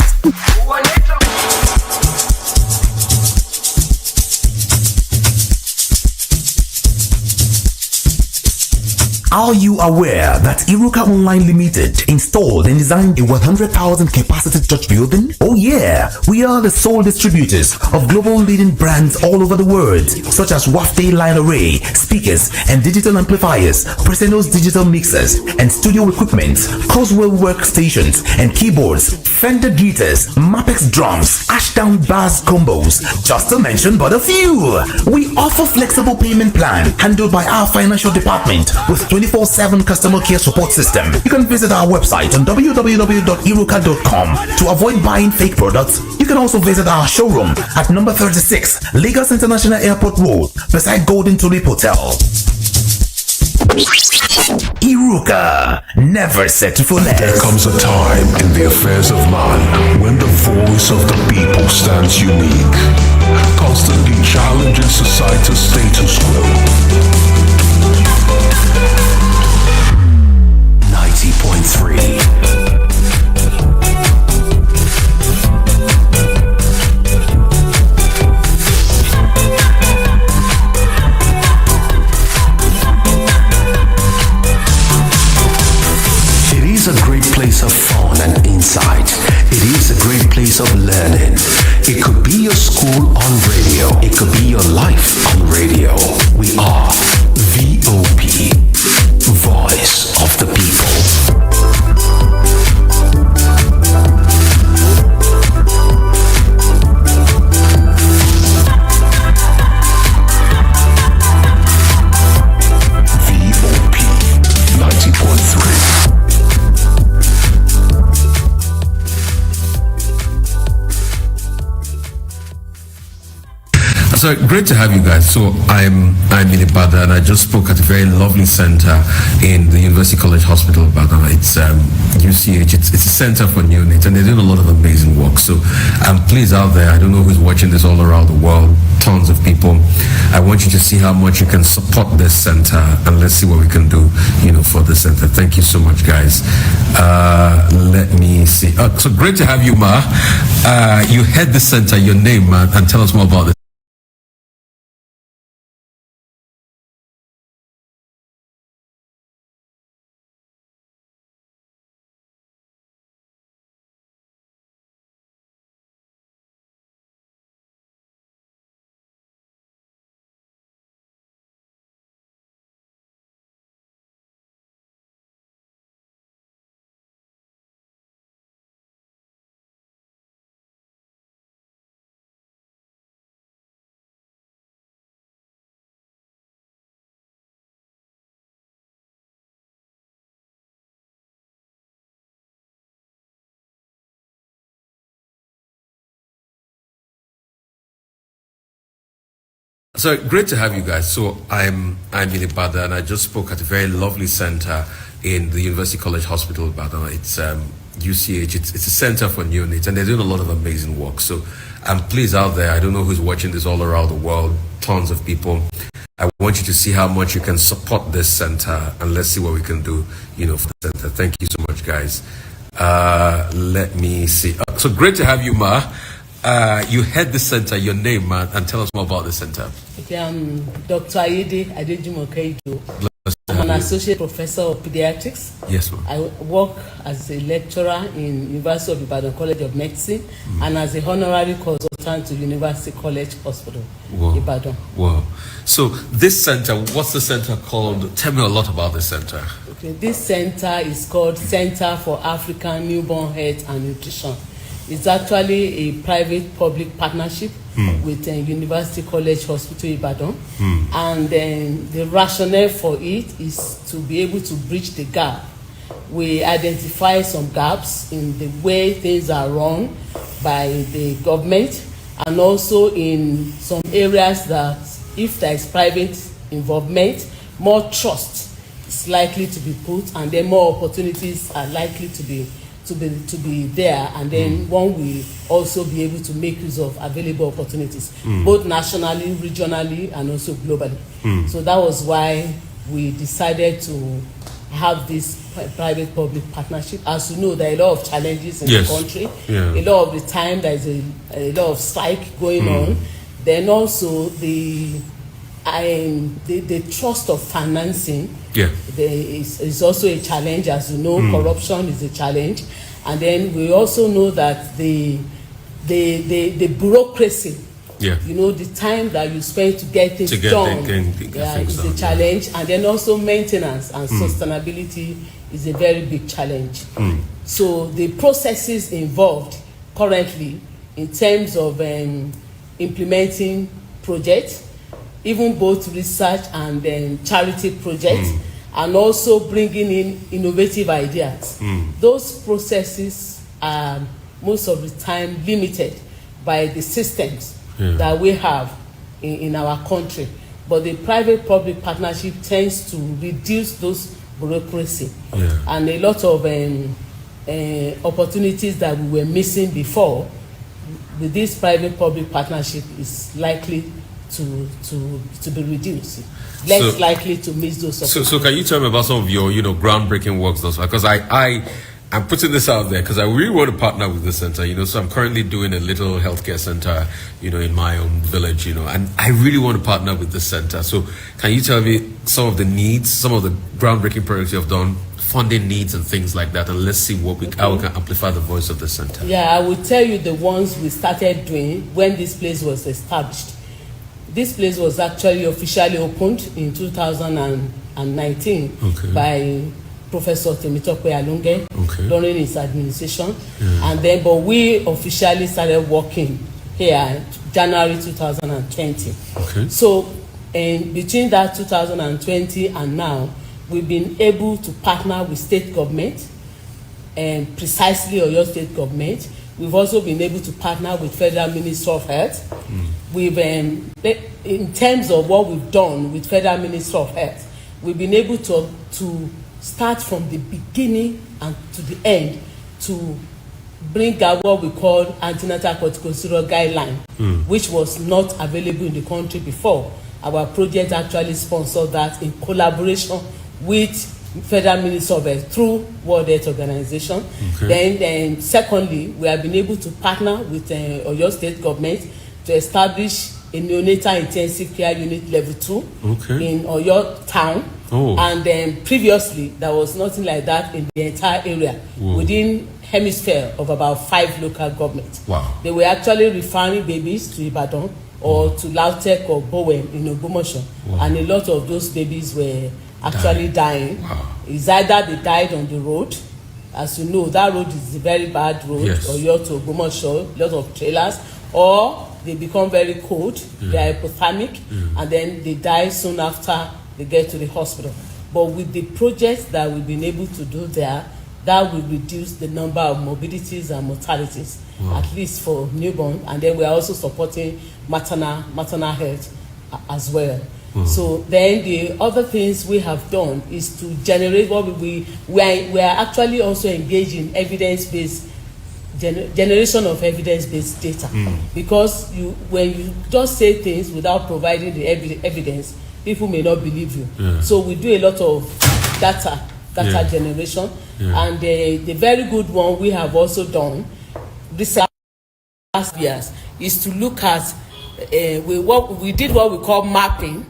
Are you aware that Iruka Online Limited installed and designed a 100,000 capacity church building? Oh yeah, we are the sole distributors of global leading brands all over the world, such as Wafte Line Array, speakers and digital amplifiers, Preseno's digital mixers and studio equipment, Coswell workstations and keyboards, Fender guitars, Mapex drums, Ashdown bass combos, just to mention but a few. We offer flexible payment plan handled by our financial department with 24/7 customer care support system. You can visit our website on www.iruka.com to avoid buying fake products. You can also visit our showroom at number 36 Lagos International Airport Road beside Golden Tulip Hotel. Iruka, never settle for less. There comes a time in the affairs of man when the voice of the people stands unique, constantly challenging society's status quo. 90.3. It is a great place of fun and insight. It is a great place of learning. It could be your school on radio. It could be your life on radio. We are VOP, Voice of the People. VOP 90.3. So great to have you guys. So I'm in Ibadan, and I just spoke at a very lovely center in the University College Hospital of Ibadan. It's UCH. It's a center for neonates, and they're doing a lot of amazing work. So please out there, I don't know who's watching this all around the world, tons of people. I want you to see how much you can support this center, and let's see what we can do, for the center. Thank you so much, guys. Let me see. So great to have you, Ma. You head the center. Your name, and tell us more about it. So great to have you guys. So I'm in Ibadan, and I just spoke at a very lovely center in the University College Hospital Ibadan. It's UCH. It's a center for neonates, and they're doing a lot of amazing work. So please out there, I don't know who's watching this all around the world, tons of people. I want you to see how much you can support this center, and let's see what we can do, for the center. Thank you so much, guys. Let me see. So great to have you, Ma. You head the center, your name, man, and tell us more about the center. Okay, I'm Dr. Ayede Adejumoke. I'm an associate professor of pediatrics. Yes, ma'am. I work as a lecturer in University of Ibadan College of Medicine and as a honorary consultant to University College Hospital, Ibadan. Wow. So this center, what's the center called? Tell me a lot about the center. Okay, this center is called Center for African Newborn Health and Nutrition. It's actually a private-public partnership with University College Hospital Ibadan. And then the rationale for it is to be able to bridge the gap. We identify some gaps in the way things are run by the government, and also in some areas that if there is private involvement, more trust is likely to be put, and then more opportunities are likely to be there, and then one will also be able to make use of available opportunities, both nationally, regionally, and also globally. So that was why we decided to have this private-public partnership. As you know, there are a lot of challenges in the country. A lot of the time there is a lot of strike going on. Then also the trust of financing is also a challenge. As you know, corruption is a challenge. And then we also know that the bureaucracy, the time that you spend to get things done is a challenge. And then also maintenance and sustainability is a very big challenge. So the processes involved currently in terms of implementing projects, even both research and charity projects, and also bringing in innovative ideas. Those processes are most of the time limited by the systems that we have in our country. But the private-public partnership tends to reduce those bureaucracy and a lot of opportunities that we were missing before. With this private-public partnership is likely to be reduced, less likely to miss those opportunities. So can you tell me about some of your groundbreaking works thus far? Because I'm putting this out there because I really want to partner with the center. So I'm currently doing a little healthcare center in my own village, and I really want to partner with the center. So can you tell me some of the needs, some of the groundbreaking projects you have done, funding needs and things like that, and let's see how we can amplify the voice of the center. I will tell you the ones we started doing when this place was established. This place was actually officially opened in 2019 by Professor Temitope Alunge during his administration. But we officially started working here January 2020. So between that 2020 and now, we've been able to partner with state government, and precisely Oyo State government. We've also been able to partner with Federal Ministry of Health. We've, in terms of what we've done with Federal Ministry of Health, we've been able to start from the beginning and to the end to bring out what we call antenatal corticosteroid guideline, which was not available in the country before. Our project actually sponsored that in collaboration with Federal Ministry of Health through World Health Organization. Then secondly, we have been able to partner with Oyo State government to establish a neonatal intensive care unit level 2 in Oyo town. And then previously there was nothing like that in the entire area within hemisphere of about 5 local governments. They were actually referring babies to Ibadan or to Lautech or Bowen in Ogbomoso, and a lot of those babies were actually dying. It's either they died on the road. As you know, that road is a very bad road, Oyo to Ogbomoso, a lot of trailers, or they become very cold, they are hypothermic, and then they die soon after they get to the hospital. But with the projects that we've been able to do there, that will reduce the number of morbidities and mortalities, at least for newborn. And then we are also supporting maternal health as well. So then the other things we have done is to generate what we are actually also engaged in evidence-based generation of evidence-based data, because when you just say things without providing the evidence, people may not believe you. So we do a lot of data generation, and the very good one we have also done this last years is to look at we did what we call mapping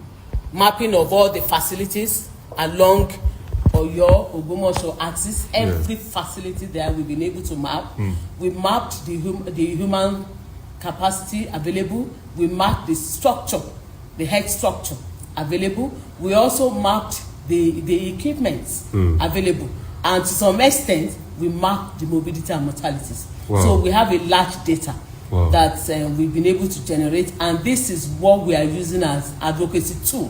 of all the facilities along Oyo Ogbomoso axis. Every facility there we've been able to map. We mapped the human capacity available. We mapped the structure, the health structure available. We also mapped the equipments available, and to some extent we mapped the mobility and mortalities. So we have a large data that we've been able to generate, and this is what we are using as advocacy tool.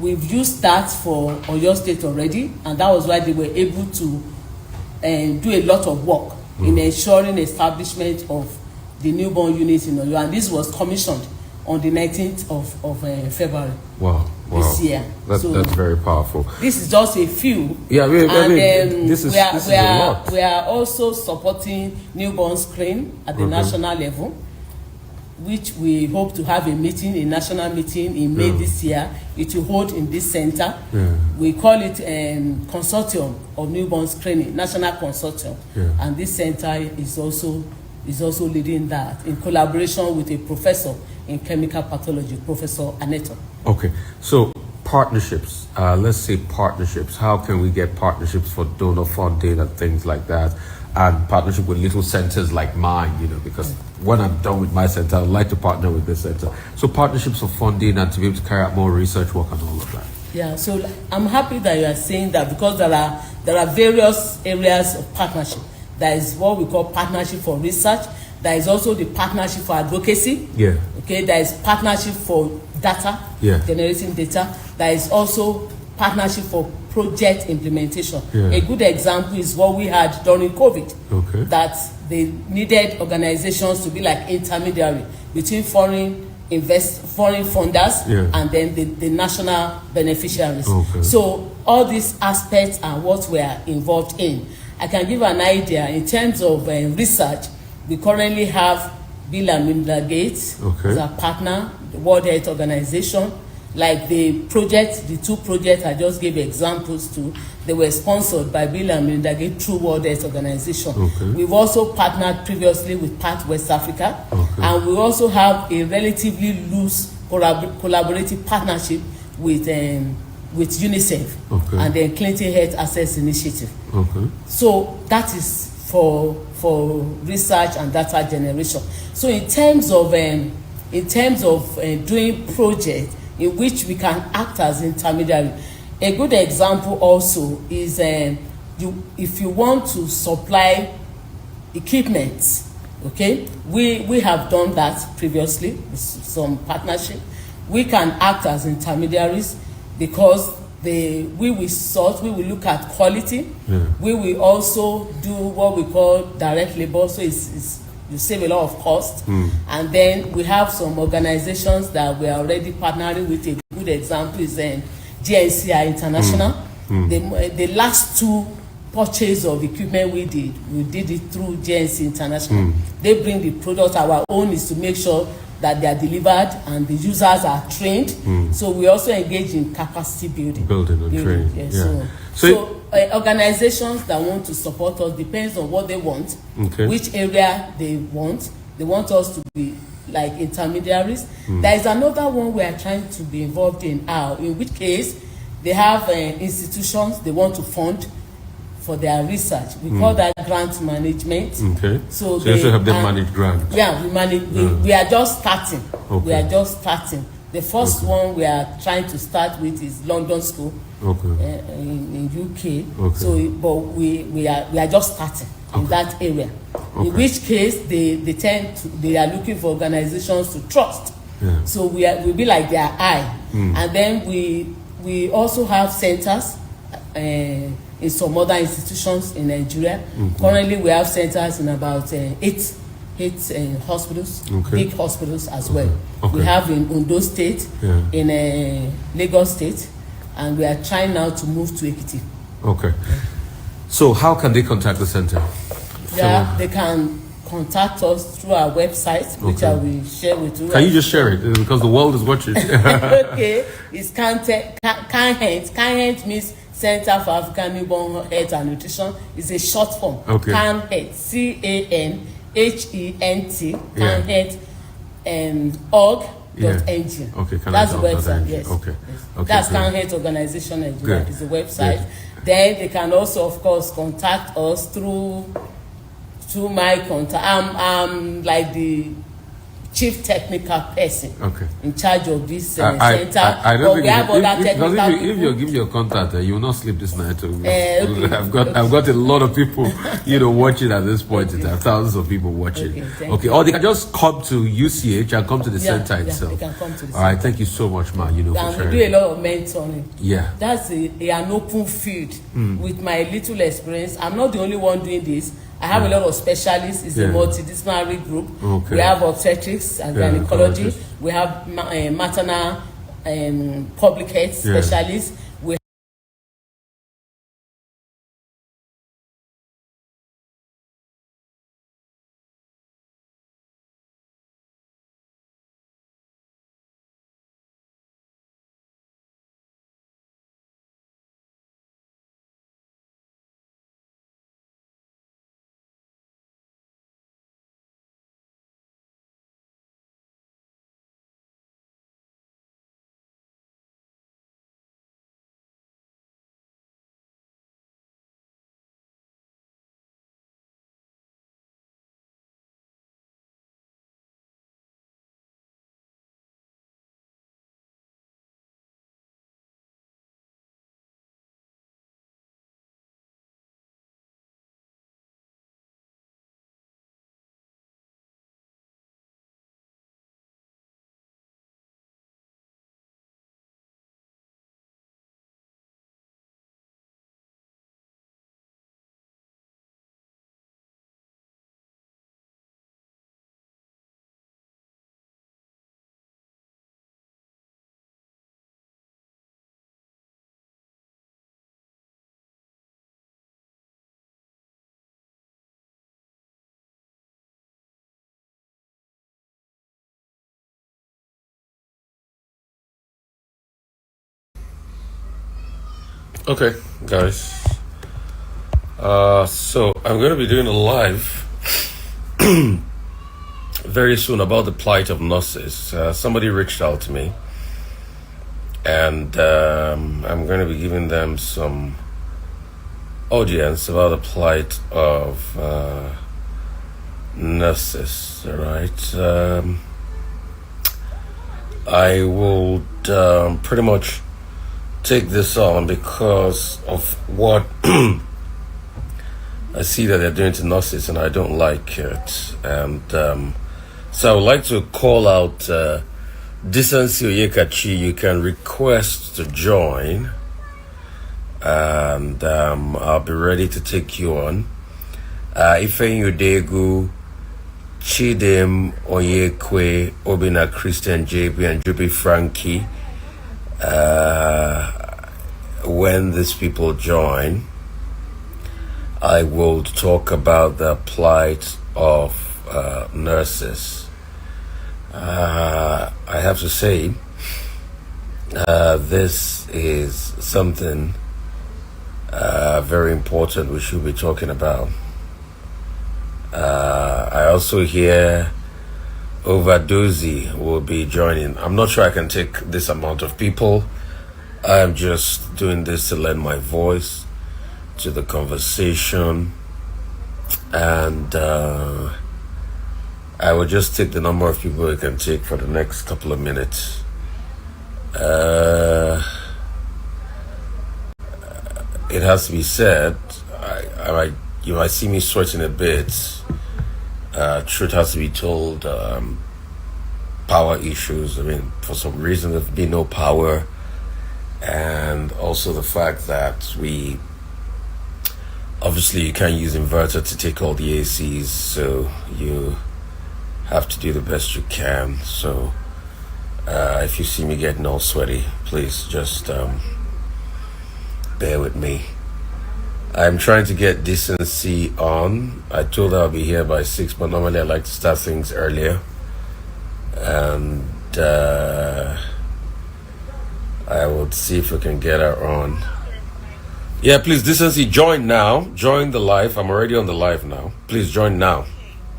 We've used that for Oyo State already, and that was why they were able to do a lot of work in ensuring establishment of the newborn unit in Oyo, and this was commissioned on the 19th of February this year. That's very powerful. This is just a few. Yeah, this is a lot. We are also supporting newborn screen at the national level, which we hope to have a national meeting in May this year. It will hold in this center. We call it Consortium of Newborn Screening, National Consortium, and this center is also leading that in collaboration with a professor in chemical pathology, Professor Aneto. Okay, so partnerships. Let's say partnerships. How can we get partnerships for donor funding and things like that? And partnership with little centers like mine, because when I'm done with my center, I'd like to partner with this center. So partnerships for funding and to be able to carry out more research work and all of that. Yeah, so I'm happy that you are saying that, because there are various areas of partnership. There is what we call partnership for research. There is also the partnership for advocacy. Okay, there is partnership for data, generating data. There is also partnership for project implementation. A good example is what we had during COVID, that they needed organizations to be like intermediary between foreign funders and then the national beneficiaries. So all these aspects are what we are involved in. I can give an idea in terms of research. We currently have Bill and Melinda Gates as a partner, the World Health Organization. Like the two projects I just gave examples to, they were sponsored by Bill and Melinda Gates through World Health Organization. We've also partnered previously with PATH West Africa, and we also have a relatively loose collaborative partnership with UNICEF and the Clinton Health Access Initiative. So that is for research and data generation. So in terms of doing projects in which we can act as intermediary, a good example also is if you want to supply equipment, we have done that previously with some partnership. We can act as intermediaries because we will look at quality. We will also do what we call direct labor, so you save a lot of cost. And then we have some organizations that we are already partnering with. A good example is GNCI International. The last two purchase of equipment we did it through GNC International. They bring the product. Our own is to make sure that they are delivered and the users are trained. So we also engage in capacity building and training. So organizations that want to support us, depends on what they want, which area they want. They want us to be like intermediaries. There is another one we are trying to be involved in now, in which case they have institutions they want to fund for their research. We call that grant management. So you also have them manage grants. Yeah, we manage. We are just starting. We are just starting. The first one we are trying to start with is London School in UK. So, but we are just starting in that area. In which case they are looking for organizations to trust. So we'll be like their eye. And then we also have centers in some other institutions in Nigeria. Currently we have centers in about eight hospitals, Okay. big hospitals as well. Okay. We have in Ondo State, Yeah. in Lagos State, and we are trying now to move to Ekiti. Okay. So how can they contact the center? Yeah, they can contact us through our website, which Okay. I will share with you. Can you just share it because the world is watching? Okay, it's CANHEALTH means Center for African Newborn Health and Nutrition. It's a short form. Okay. CANHEALTH, CANHENT, Yeah. CANHEALTH.org.ng. Okay, That's the CANHEALTH.org.ng. website. Yes. Okay. Yes. Okay, That's good. CANHEALTH Organization Nigeria. Good. Is the website. Good. Then they can also, of course, contact us through my contact. I'm like the chief technical person in charge of this center. I don't But think we have other technical if people. you give your contact, you will not sleep this night. Okay. I've got a lot of people, watching at this point. Okay. There are thousands of people watching. Okay, or they can just come to UCH and come to the center itself. They can come to the All right, thank you so much, ma. For sharing. We do a lot of mentoring. Yeah, that's an open field. With my little experience, I'm not the only one doing this. I have a lot of specialists. It's a multidisciplinary group. Okay. We have obstetrics and gynecology. We have maternal public health specialists. We Okay, guys. So I'm going to be doing a live very soon about the plight of nurses. Somebody reached out to me, and I'm going to be giving them some audience about the plight of nurses. All right. I will pretty much take this on because of what I see that they're doing to nurses, and I don't like it. And so I would like to call out Decency Oyekachi. You can request to join, and I'll be ready to take you on. Ifeanyi Udegu, Chidem Oyekwe, Obina Christian JP, and Jubi Frankie. When these people join, I will talk about the plight of nurses. I have to say, this is something very important we should be talking about. I also hear Overdozy will be joining. I'm not sure I can take this amount of people. I'm just doing this to lend my voice to the conversation, and I will just take the number of people I can take for the next couple of minutes. It has to be said, you might see me sweating a bit. Truth has to be told. Power issues. I mean, for some reason there's been no power, and also the fact that you can't use inverter to take all the ACs, so you have to do the best you can. So if you see me getting all sweaty, please just bear with me. I'm trying to get Decency on. I told her I'll be here by 6, but normally I like to start things earlier. And I will see if we can get her on. Yeah, please, Decency, join now. Join the live. I'm already on the live now. Please join now.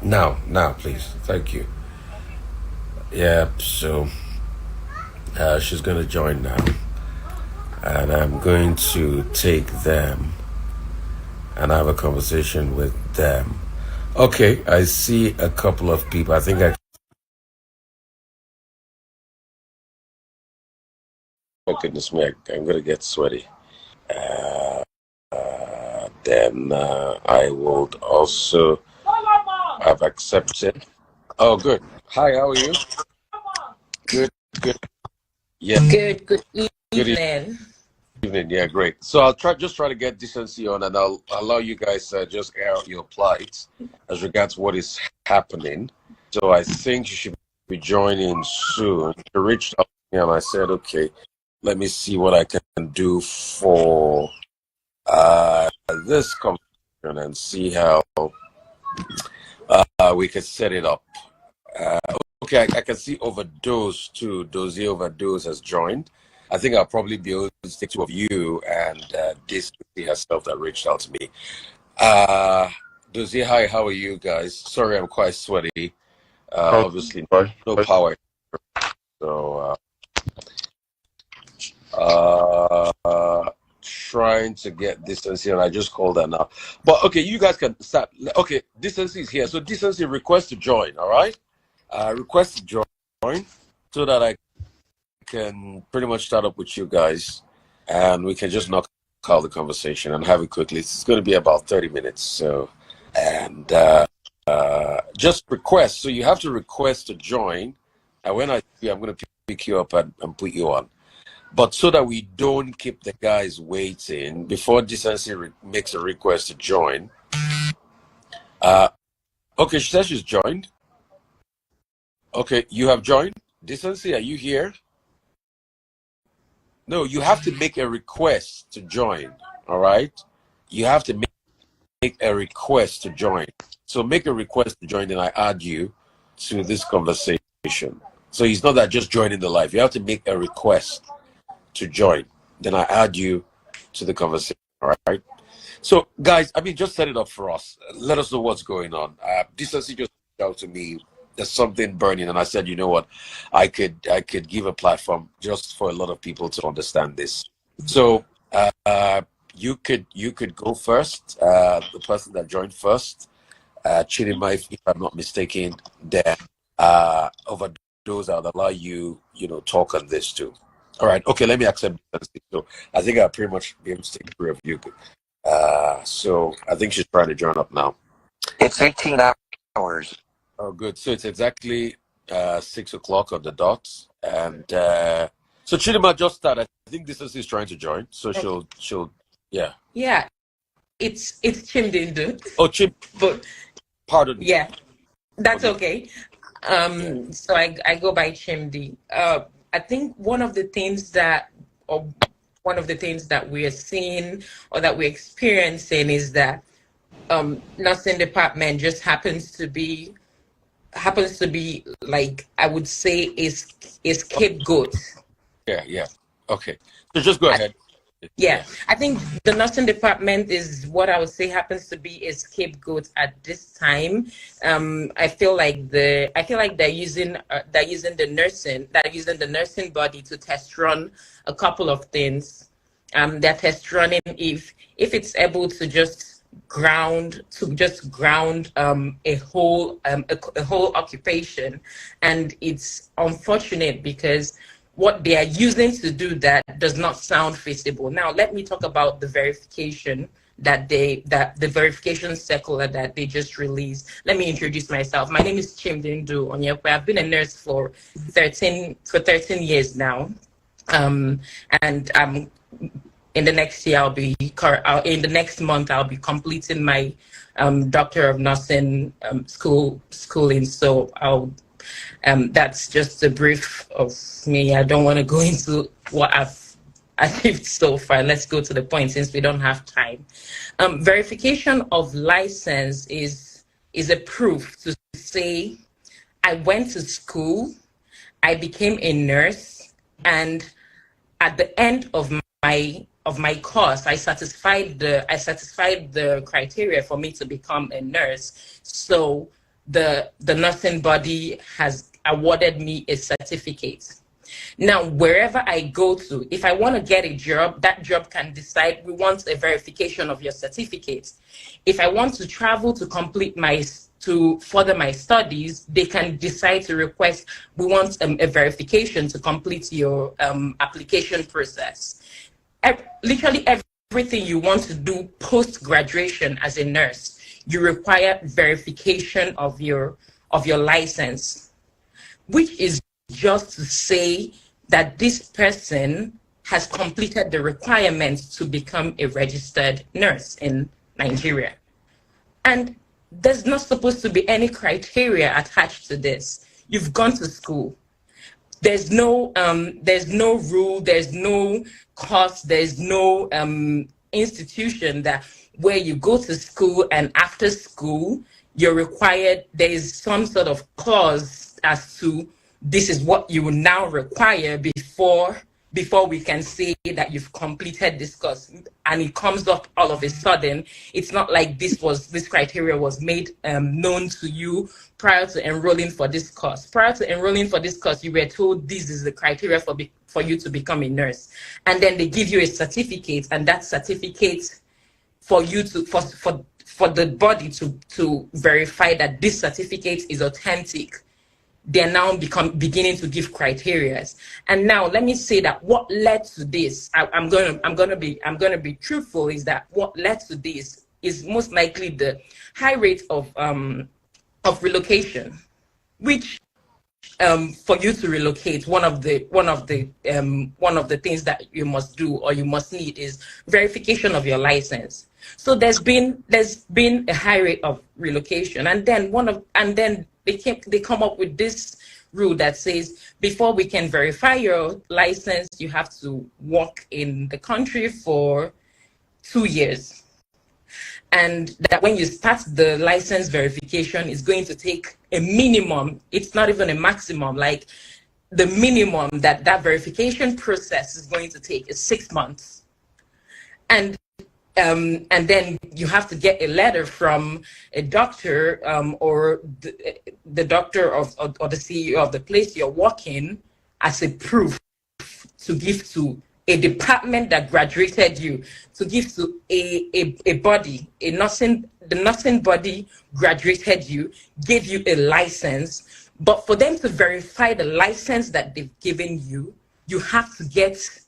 Now, please. Thank you. Yeah, so she's going to join now. And I'm going to take them and have a conversation with them. Okay, I see a couple of people. I think oh goodness me, I'm going to get sweaty. Then I would also have accepted. Oh, good. Hi, how are you? Good. Yeah. Good evening. Evening. Yeah, great. So I'll try to get Decency on, and I'll allow you guys just air out your plight as regards what is happening. So I think you should be joining soon. She reached out to me and I said, okay, let me see what I can do for this conversation and see how we can set it up. Okay, I can see Overdose too. Dozie Overdose has joined. I think I'll probably be able to stick two of you and this herself that reached out to me. Dozie, hi, how are you guys? Sorry, I'm quite sweaty. Obviously, no power. So, trying to get Decency, and I just called her now. But okay, you guys can start. Okay, Decency is here. So Decency, request to join, all right? Request to join so that I can pretty much start up with you guys and we can just knock out the conversation and have it quickly. It's going to be about 30 minutes. So, and just request. So you have to request to join. And when I'm going to pick you up and put you on. But so that we don't keep the guys waiting, before Decency makes a request to join. Okay, she says she's joined. Okay, you have joined. Decency, are you here? No, you have to make a request to join. All right? You have to make a request to join. So make a request to join, then I add you to this conversation. So it's not that just joining the live. You have to make a request to join. Then I add you to the conversation. All right? So, guys, just set it up for us. Let us know what's going on. Decency just reached out to me. There's something burning, and I said, you know what, I could give a platform just for a lot of people to understand this. So you could go first. The person that joined first, Chidima, if I'm not mistaken, then Overdose, I'll allow you talk on this too. All right, okay, let me accept this. So I think I'll pretty much be able to take care of you. So I think she's trying to join up now. It's 18 hours. Oh, good. So it's exactly 6 o'clock on the dot, and so Chidima just started. I think this is trying to join, so she'll yeah. Yeah, it's Chimdindu. Oh, Chim. But pardon me. Yeah, that's okay. So I go by Chimdi. I think one of the things that we're seeing or that we're experiencing is that nursing department just happens to be like, I would say, is scapegoat. Yeah. Okay. So just go ahead. Yeah, I think the nursing department is what I would say happens to be a scapegoat at this time. I feel like they're using the nursing body to test run a couple of things. They're test running if it's able to just ground a whole occupation, and it's unfortunate because what they are using to do that does not sound feasible. Now, let me talk about the verification that the verification circular that they just released. Let me introduce myself. My name is Chimdindu Onyepe. I've been a nurse for 13 years now, and in the next year in the next month I'll be completing my Doctor of Nursing schooling. So I'll that's just a brief of me. I don't want to go into what I've achieved so far. Let's go to the point since we don't have time. Verification of license is a proof to say I went to school, I became a nurse, and at the end of my course, I satisfied the criteria for me to become a nurse. So the nursing body has awarded me a certificate. Now, wherever I go to, if I want to get a job, that job can decide we want a verification of your certificate. If I want to travel to further my studies, they can decide to request, we want a verification to complete your application process. Literally everything you want to do post-graduation as a nurse, you require verification of your license, which is just to say that this person has completed the requirements to become a registered nurse in Nigeria. And there's not supposed to be any criteria attached to this. You've gone to school. There's no rule, there's no cost, there's no institution that where you go to school and after school you're required, there is some sort of clause as to this is what you will now require before we can say that you've completed this course, and it comes up all of a sudden. It's not like this criteria was made known to you prior to enrolling for this course. Prior to enrolling for this course, you were told this is the criteria for you to become a nurse, and then they give you a certificate, and that certificate for you to for the body to verify that this certificate is authentic. They're now beginning to give criteria. And now let me say that what led to this, I'm gonna be truthful, is that what led to this is most likely the high rate of relocation, which for you to relocate, one of the things that you must do or you must need is verification of your license. So there's been a high rate of relocation, and then they come up with this rule that says before we can verify your license, you have to work in the country for 2 years. And that when you start the license verification, is going to take a minimum, it's not even a maximum, like the minimum that verification process is going to take is 6 months. And then you have to get a letter from a doctor or the doctor or the CEO of the place you're working as a proof to give to a department that graduated you, to give to a body, the nursing body graduated you, gave you a license. But for them to verify the license that they've given you, you have to get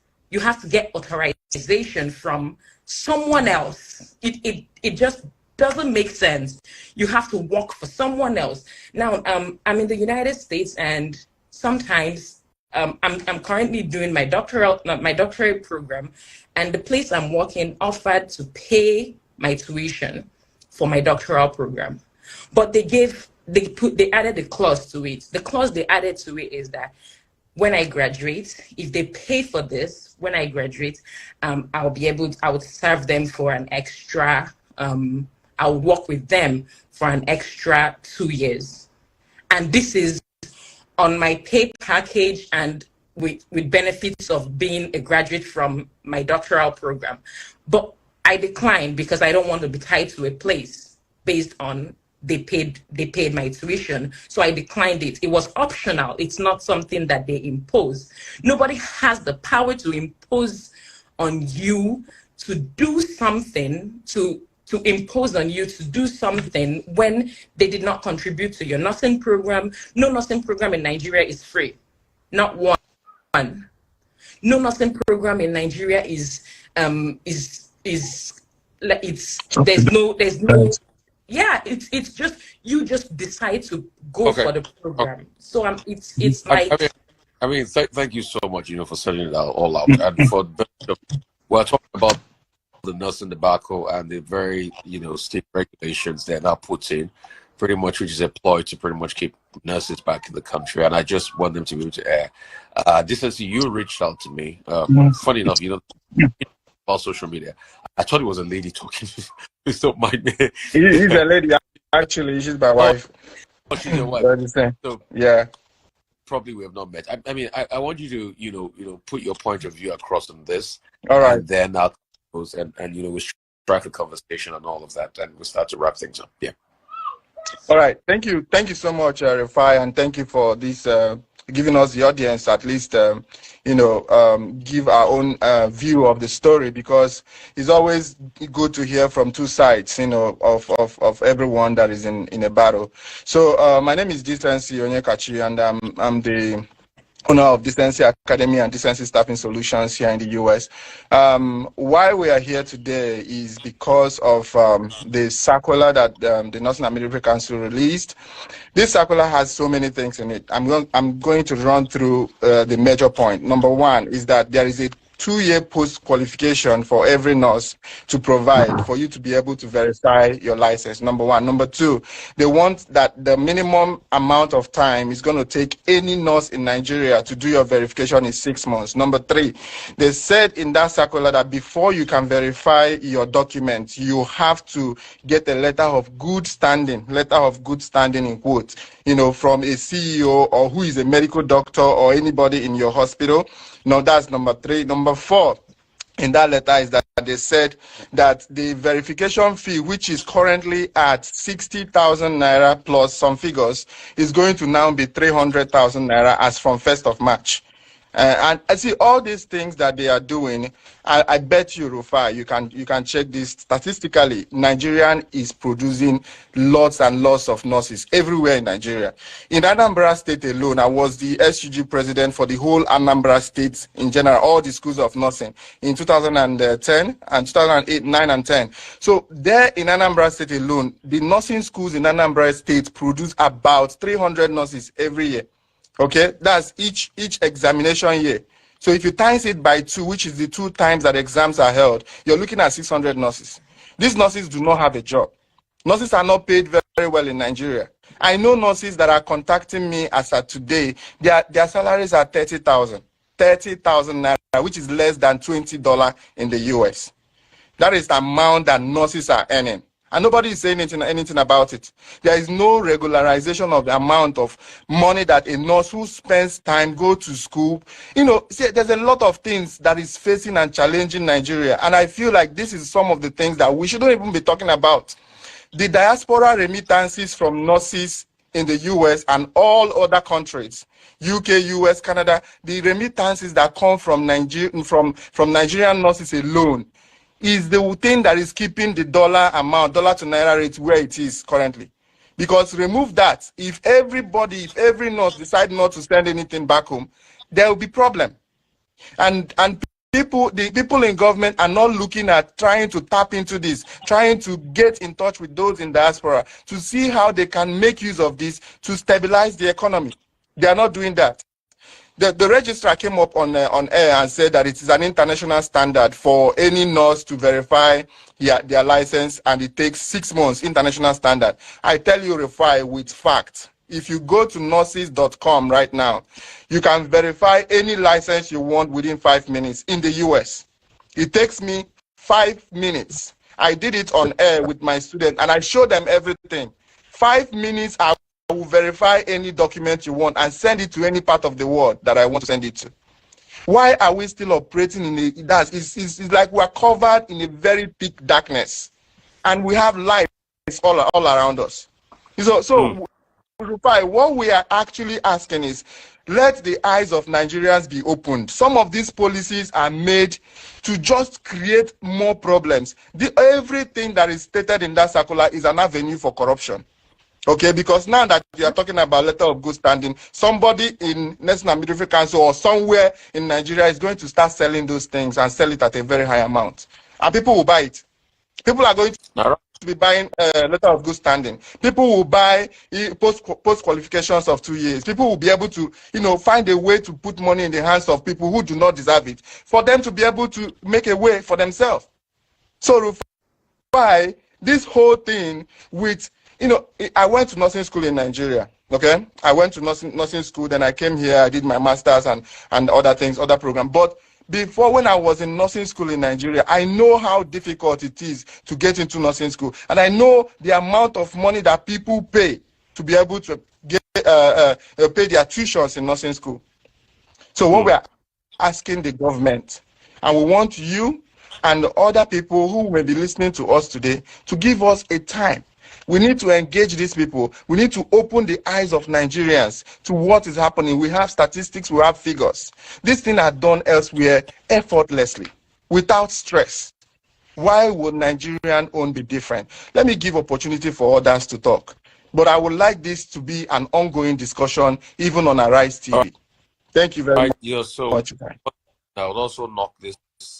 authorization from someone else. It just doesn't make sense. You have to work for someone else. Now, I'm in the United States, and sometimes I'm currently doing my doctorate program, and the place I'm working offered to pay my tuition for my doctoral program, but they added a clause to it. The clause they added to it is that when I graduate, if they pay for this, when I graduate, I would serve them for an extra, I would work with them for an extra 2 years. And this is on my pay package and with benefits of being a graduate from my doctoral program. But I declined because I don't want to be tied to a place based on they paid my tuition. So I declined it. It was optional. It's not something that they impose. Nobody has the power to impose on you to do something, to impose on you to do something when they did not contribute to your nursing program. No nursing program in Nigeria is free. Not one. No nursing program in Nigeria there's no yeah, it's just you just decide to go for the program. So it's like I mean, thank you so much, for setting it all out, and for We're talking about the nursing debacle and the very, state regulations they're now putting, pretty much, which is employed to pretty much keep nurses back in the country. And I just want them to be able to air. Decency, you reached out to me. Funny enough, about social media. I thought it was a lady talking. Please don't mind me. He's a lady, actually. She's my wife. Oh, she's your wife. So, yeah. Probably we have not met. I want you to, put your point of view across on this. All right. And then I'll close and we'll strike a conversation and all of that, and we'll start to wrap things up. Yeah. All right. Thank you so much, Rufai, and thank you for this giving us the audience at least give our own view of the story, because it's always good to hear from two sides of everyone that is in a battle. So my name is Decency Onyekachi, and I'm the owner of Decency Academy and Decency Staffing Solutions here in the US. Why we are here today is because of the circular that the Nursing and Midwifery Council released. This circular has so many things in it. I'm going to run through the major point. Number one is that there is a 2-year post-qualification for every nurse to provide for you to be able to verify your license, number one. Number two, they want that the minimum amount of time is going to take any nurse in Nigeria to do your verification is 6 months. Number three, they said in that circular that before you can verify your documents, you have to get a letter of good standing in quotes, from a CEO or who is a medical doctor or anybody in your hospital. No, that's number three. Number four in that letter is that they said that the verification fee, which is currently at 60,000 naira plus some figures, is going to now be 300,000 naira as from 1st of March. And I see all these things that they are doing. I bet you, Rufai, you can check this statistically. Nigerian is producing lots and lots of nurses everywhere in Nigeria. In Anambra State alone, I was the SUG president for the whole Anambra State in general, all the schools of nursing in 2010 and 2008, 9 and 10. So there in Anambra State alone, the nursing schools in Anambra State produce about 300 nurses every year. Okay, that's each examination year. So if you times it by 2, which is the 2 times that exams are held, you're looking at 600 nurses. These nurses do not have a job. Nurses are not paid very, very well in Nigeria. I know nurses that are contacting me as of today. Their salaries are 30,000 naira, which is less than $20 in the US. That is the amount that nurses are earning. And nobody is saying anything about it. There is no regularization of the amount of money that a nurse who spends time, go to school. See, there's a lot of things that is facing and challenging Nigeria. And I feel like this is some of the things that we shouldn't even be talking about. The diaspora remittances from nurses in the US and all other countries, UK, US, Canada, the remittances that come from Nigerian nurses alone is the thing that is keeping the dollar to naira rate where it is currently. Because remove that, if every nurse decide not to send anything back home, there will be problem. And the people in government are not looking at trying to tap into this, trying to get in touch with those in diaspora to see how they can make use of this to stabilize the economy. They are not doing that. The registrar came up on air and said that it is an international standard for any nurse to verify their license, and it takes 6 months, international standard. I tell you, Rufai, with facts. If you go to nurses.com right now, you can verify any license you want within 5 minutes in the US. It takes me 5 minutes. I did it on air with my student, and I showed them everything. 5 minutes, I will verify any document you want and send it to any part of the world that I want to send it to. Why are we still operating in it's like we're covered in a very thick darkness, and we have lights all around us. So Rufai, what we are actually asking is, let the eyes of Nigerians be opened. Some of these policies are made to just create more problems. Everything that is stated in that circular is an avenue for corruption. Okay, because now that you are talking about letter of good standing, somebody in National Midwifery Council or somewhere in Nigeria is going to start selling those things and sell it at a very high amount. And people will buy it. People are going to be buying a letter of good standing. People will buy post qualifications of 2 years. People will be able to, find a way to put money in the hands of people who do not deserve it, for them to be able to make a way for themselves. So Rufai, this whole thing with, I went to nursing school in Nigeria. Okay, I went to nursing school, then I came here, I did my master's and other things, other programs. But before, when I was in nursing school in Nigeria, I know how difficult it is to get into nursing school. And I know the amount of money that people pay to be able to get pay their tuitions in nursing school. So what we are asking the government, and we want you and other people who may be listening to us today to give us a time. We need to engage these people. We need to open the eyes of Nigerians to what is happening. We have statistics, we have figures. These things are done elsewhere effortlessly, without stress. Why would Nigerian own be different? Let me give opportunity for others to talk. But I would like this to be an ongoing discussion, even on Arise TV. Thank you very much. I would also knock this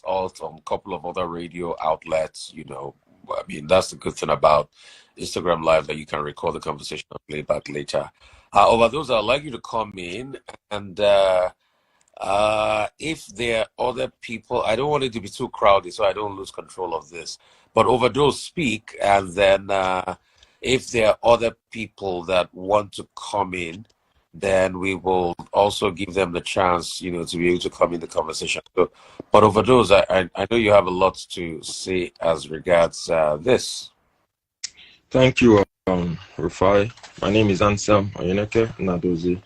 out on a couple of other radio outlets. I mean, that's the good thing about Instagram Live, that you can record the conversation and play back later. Over those, I'd like you to come in, and if there are other people, I don't want it to be too crowded so I don't lose control of this. But over those, speak, and then if there are other people that want to come in, then we will also give them the chance, to be able to come in the conversation. So, but over those, I know you have a lot to say as regards this. Thank you, Rufai. My name is Ansam Oyeneke Nadozi.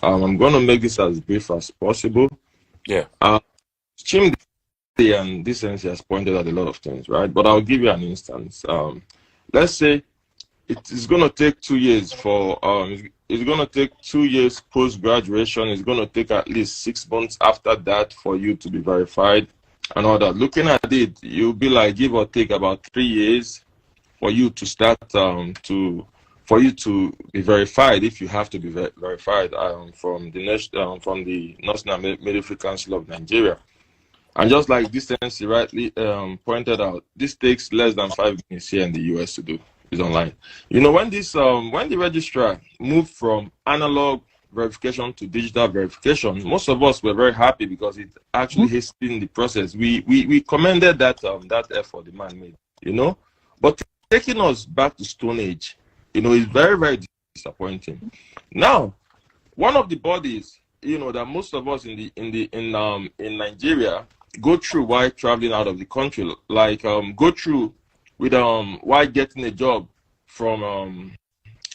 I'm going to make this as brief as possible. Yeah. Chimdi and Decency has pointed out a lot of things, right? But I'll give you an instance. Let's say it is going to take 2 years for, it's going to take 2 years post-graduation. It's going to take at least 6 months after that for you to be verified and all that. Looking at it, you'll be like, give or take about 3 years for you to start for you to be verified, if you have to be verified from the National Military Council of Nigeria. And just like Decency rightly pointed out, this takes less than 5 minutes here in the US to do. It's online. When the registrar moved from analog verification to digital verification, most of us were very happy because it actually hastened the process. We commended that effort the man made, But taking us back to Stone Age, is very, very disappointing. Now, one of the bodies, that most of us in Nigeria go through while traveling out of the country, like go through with while getting a job from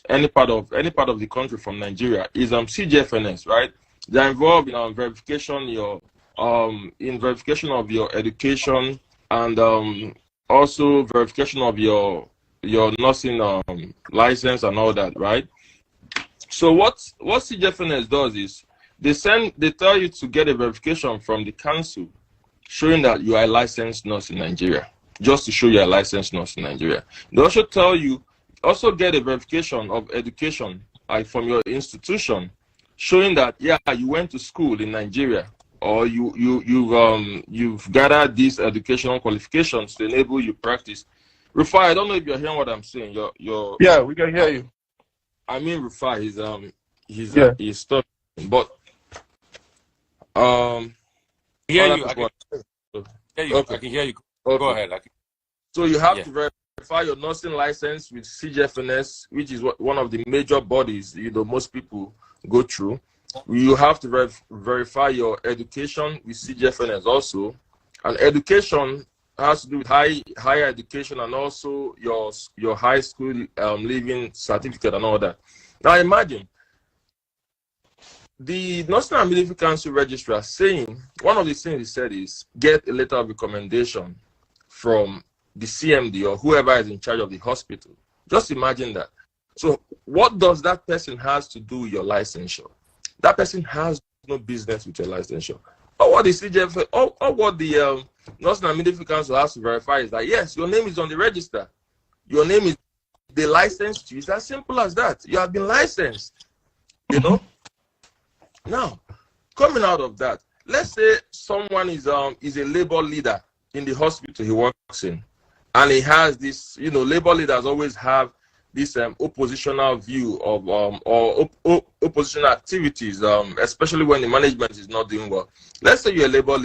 any part of the country from Nigeria, is CGFNS, right? They're involved in verification of your education, and also verification of your nursing license and all that, right? So what CGFNS does is they tell you to get a verification from the council showing that you are a licensed nurse in Nigeria, just to show you are a licensed nurse in Nigeria. They also tell you get a verification of education, like from your institution, showing that you went to school in Nigeria, or you've gathered these educational qualifications to enable you practice. Rufai, I don't know if you're hearing what I'm saying. Yeah, we can hear you. I mean, Rufai, he's talking, but hear you. I can hear you. Okay. I can hear you. Okay. Go ahead. So you have to verify your nursing license with CGFNS, which is one of the major bodies most people go through. You have to verify your education with CGFNS also, and education has to do with higher education and also your high school leaving certificate and all that. Now imagine the National Military Council registrar saying one of the things he said is get a letter of recommendation from the CMD or whoever is in charge of the hospital. Just imagine that. So what does that person has to do with your licensure? That person has no business with your licensure. Or what the CGF, or what the National Military Council has to verify is that yes, your name is on the register. Your name is they licensed you. It's as simple as that. You have been licensed. Now, coming out of that, let's say someone is a labor leader in the hospital he works in, and it has this, labor leaders always have this oppositional view of oppositional activities, especially when the management is not doing well. Let's say you're a labor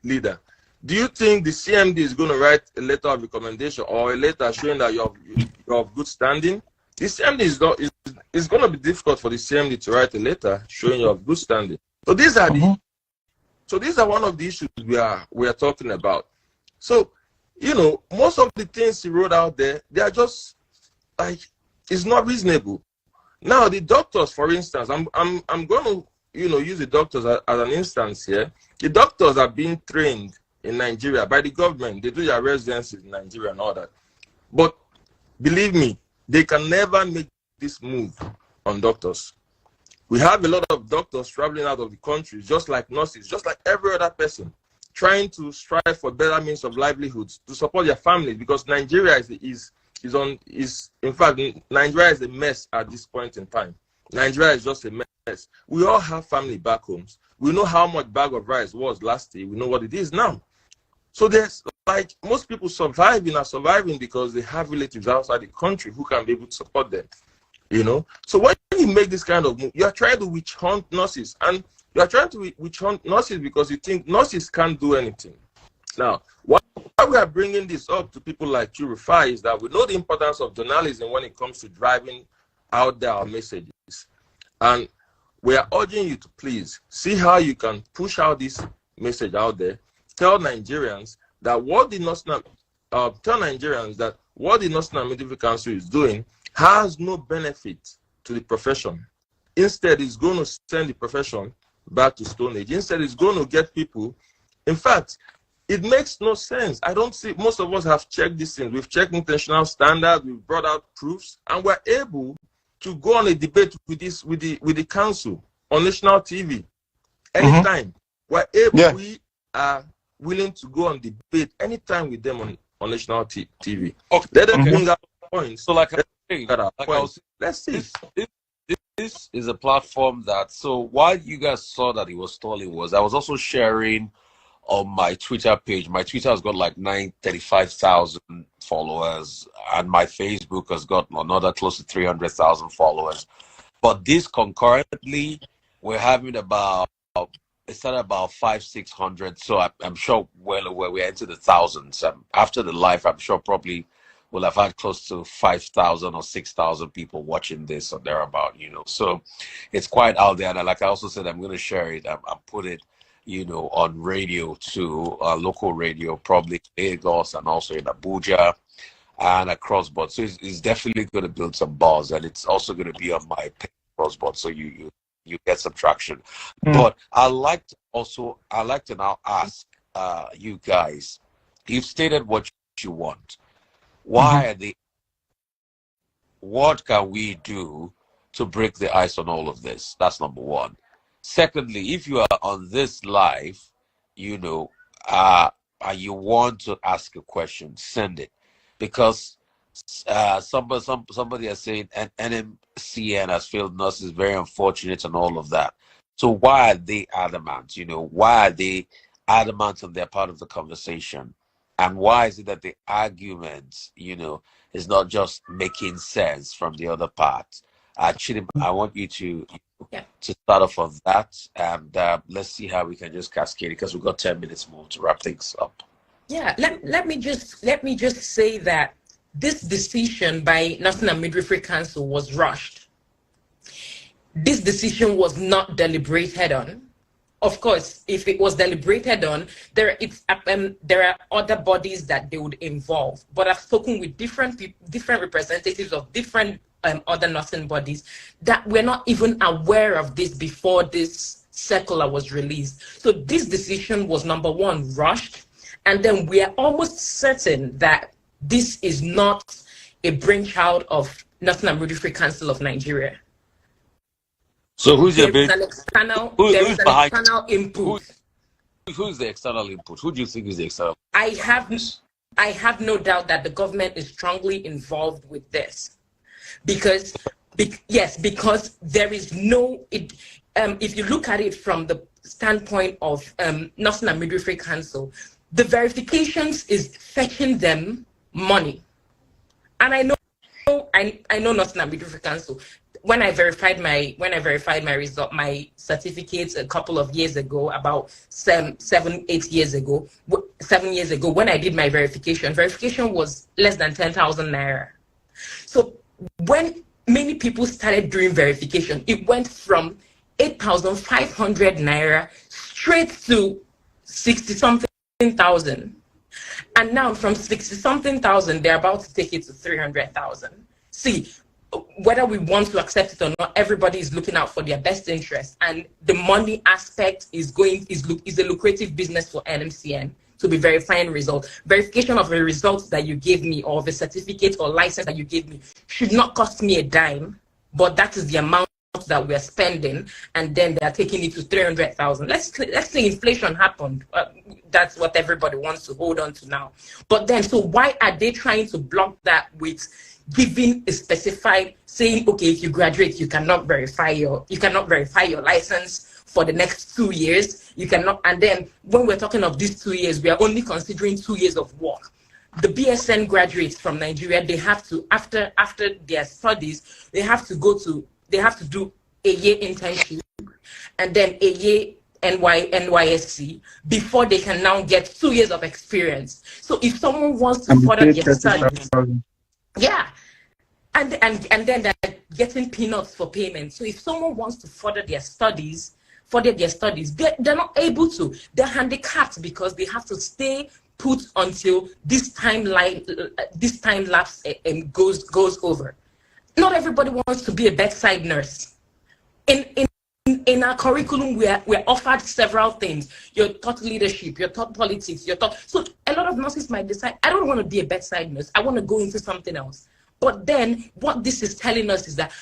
leader. Do you think the CMD is going to write a letter of recommendation or a letter showing that you're of good standing? The CMD is going to be difficult for the CMD to write a letter showing you're of good standing. So these are these are one of the issues we are talking about. So, most of the things he wrote out there, they are just like, it's not reasonable. Now, the doctors, for instance, I'm going to, use the doctors as an instance here. The doctors are being trained in Nigeria by the government. They do their residencies in Nigeria and all that. But believe me, they can never make this move on doctors. We have a lot of doctors traveling out of the country, just like nurses, just like every other person, trying to strive for better means of livelihoods to support their families, because Nigeria in fact, Nigeria is a mess at this point in time. Nigeria is just a mess. We all have family back homes. We know how much bag of rice was last year. We know what it is now. So there's, like, most people are surviving because they have relatives outside the country who can be able to support them. So when you make this kind of move, you are trying to witch hunt nurses, and you are trying to witch hunt nurses because you think nurses can't do anything. Now, why we are bringing this up to people like you, Rufai, is that we know the importance of journalism when it comes to driving out there our messages, and we are urging you to please see how you can push out this message out there. Tell Nigerians that what the National Medical Council is doing has no benefit to the profession. Instead, it's going to send the profession back to Stone Age. Instead, it's going to get people. In fact, it makes no sense. I don't see, most of us have checked these things. We've checked international standards, we've brought out proofs, and we're able to go on a debate with the council on national TV anytime. We're able, we are willing to go on debate anytime with them on national TV. Okay. Let them bring out points. So let's see. This is a platform that, so while you guys saw that he was stalling, I was also sharing on my Twitter page. My Twitter has got like 935,000 followers, and my Facebook has got another close to 300,000 followers. But this concurrently, we're having about, it's at about 500-600. So I'm sure well aware we're into the thousands. After the live, I'm sure probably we'll have had close to 5,000 or 6,000 people watching this or thereabout, So it's quite out there. And like I also said, I'm going to share it and put it, on radio too, local radio, probably Lagos and also in Abuja and across board. So it's definitely going to build some buzz, and it's also going to be on my page across board. So you get some traction. But I like to now ask you guys, you've stated what you want. What can we do to break the ice on all of this? That's number one. Secondly, if you are on this live, you want to ask a question, send it, because somebody is saying an NMCN has failed nurses, very unfortunate and all of that. So why are they adamant? Why are they adamant on their part of the conversation? And why is it that the argument, is not just making sense from the other part? Chidima, I want you to start off on that, and let's see how we can just cascade it, because we've got 10 minutes more to wrap things up. Yeah, let me just say that this decision by National Midwifery Council was rushed. This decision was not deliberated on. Of course, if it was deliberated on, there are other bodies that they would involve. But I've spoken with different representatives of different other nursing bodies that were not even aware of this before this circular was released. So this decision was, number one, rushed, and then we are almost certain that this is not a brainchild of National Midwifery Council of Nigeria. So who's there is an external input? Who's the external input? Who do you think is the external? I have no doubt that the government is strongly involved with this, because there is no. If you look at it from the standpoint of National Midwifery Council, the verifications is fetching them money. And I know nothing about midwifery. So when I verified my result, my certificates a couple of years ago, about 7 years ago, when I did my verification was less than 10,000 naira. So when many people started doing verification, it went from 8,500 naira straight to 60-something thousand. And now from 60-something thousand, they're about to take it to 300,000. See, whether we want to accept it or not, everybody is looking out for their best interest. And the money aspect is a lucrative business for NMCN to be verifying results. Verification of a result that you gave me, or of a certificate or license that you gave me, should not cost me a dime, but that is the amount that we're spending, and then they're taking it to 300,000. Let's say inflation happened. That's what everybody wants to hold on to now. But then, so why are they trying to block that with giving a specified, saying, okay, if you graduate, you cannot verify your license for the next 2 years. You cannot. And then when we're talking of these 2 years, we are only considering 2 years of work. The BSN graduates from Nigeria, they have to, after their studies, they have to do a year internship and then a year NYSC before they can now get 2 years of experience. So if someone wants to further their studies, and then they're getting peanuts for payment. So if someone wants to further their studies, they're not able to. They're handicapped because they have to stay put until this time lapse goes over. Not everybody wants to be a bedside nurse. In our curriculum, we're offered several things. You're taught leadership, you're taught politics, so a lot of nurses might decide, I don't want to be a bedside nurse, I want to go into something else. But then what this is telling us is that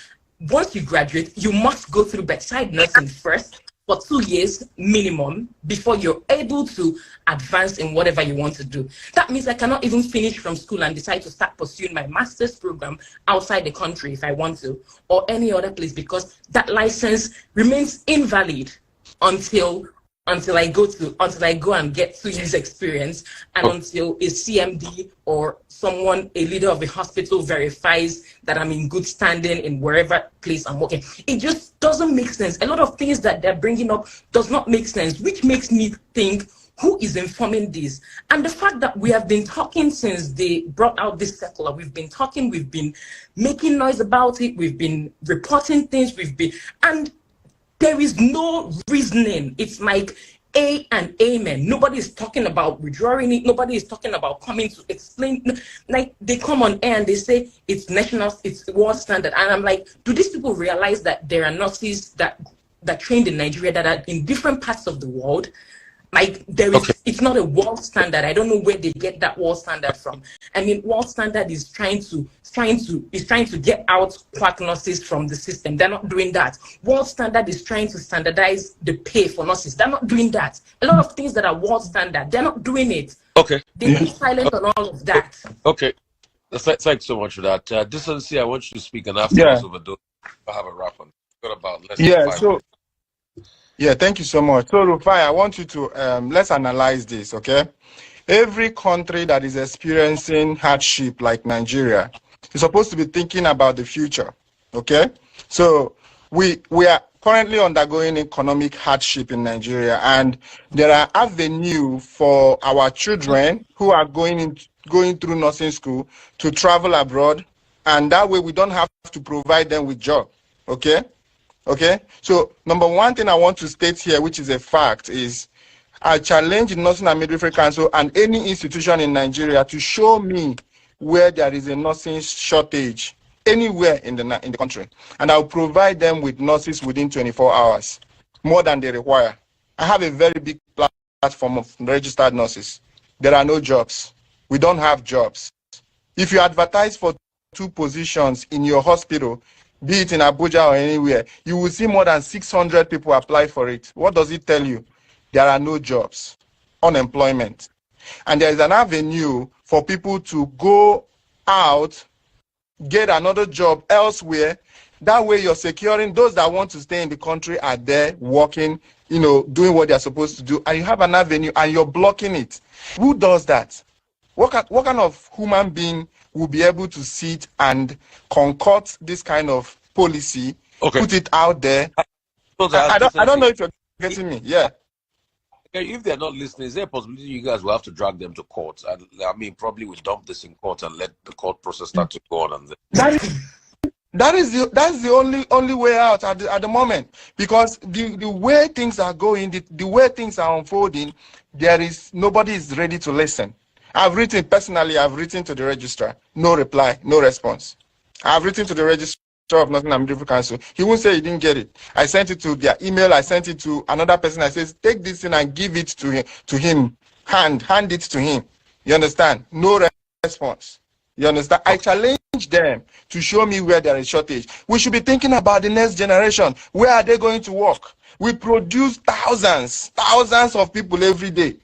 once you graduate, you must go through bedside nursing first for 2 years minimum before you're able to advance in whatever you want to do. That means I cannot even finish from school and decide to start pursuing my master's program outside the country if I want to, or any other place, because that license remains invalid until I go and get 2 years experience, and until a CMD or someone, a leader of a hospital, verifies that I'm in good standing in wherever place I'm working. It just doesn't make sense. A lot of things that they're bringing up does not make sense, which makes me think, who is informing this? And the fact that we have been talking since they brought out this circular, we've been talking, we've been making noise about it, we've been reporting things, and there is no reasoning. It's like A and amen. Nobody is talking about withdrawing it. Nobody is talking about coming to explain. Like, they come on air and they say it's world standard. And I'm like, do these people realize that there are nurses that trained in Nigeria that are in different parts of the world? Like, it's not a world standard. I don't know where they get that world standard from. I mean, world standard is trying to get out quack nurses from the system. They're not doing that. World standard is trying to standardize the pay for nurses. They're not doing that. A lot of things that are world standard, they're not doing it. Okay. They're silent on all of that. Okay. Thanks so much for that. Decency, I want you to speak, and afterwards, I have a wrap on. Got about less than 5 minutes. Yeah, thank you so much. So, Rufai, I want you to, let's analyze this, okay? Every country that is experiencing hardship like Nigeria is supposed to be thinking about the future, okay? So, we are currently undergoing economic hardship in Nigeria, and there are avenues for our children who are going through nursing school to travel abroad, and that way we don't have to provide them with job, okay? Okay, so number one thing I want to state here, which is a fact, is I challenge the Nursing and Midwifery Council and any institution in Nigeria to show me where there is a nursing shortage anywhere in the country, and I'll provide them with nurses within 24 hours, more than they require. I have a very big platform of registered nurses. There are no jobs. We don't have jobs. If you advertise for 2 positions in your hospital, be it in Abuja or anywhere, you will see more than 600 people apply for it. What does it tell you? There are no jobs, unemployment. And there is an avenue for people to go out, get another job elsewhere. That way you're securing those that want to stay in the country are there working, doing what they're supposed to do. And you have an avenue and you're blocking it. Who does that? What kind of human being will be able to sit and concoct this kind of policy, put it out there? I don't know if you're getting me. Yeah. Okay, if they're not listening, is there a possibility you guys will have to drag them to court? I mean, probably we dump this in court and let the court process start to go on. And that's the only way out at the moment, because the way things are going, the way things are unfolding, nobody is ready to listen. I've written to the registrar, no reply, no response. I've written to the registrar of Northern Midwifery Council. He won't say he didn't get it. I sent it to their email. I sent it to another person. I said, take this thing and give it to him. Hand it to him. You understand? No response. You understand? I challenge them to show me where there is shortage. We should be thinking about the next generation. Where are they going to work? We produce thousands of people every day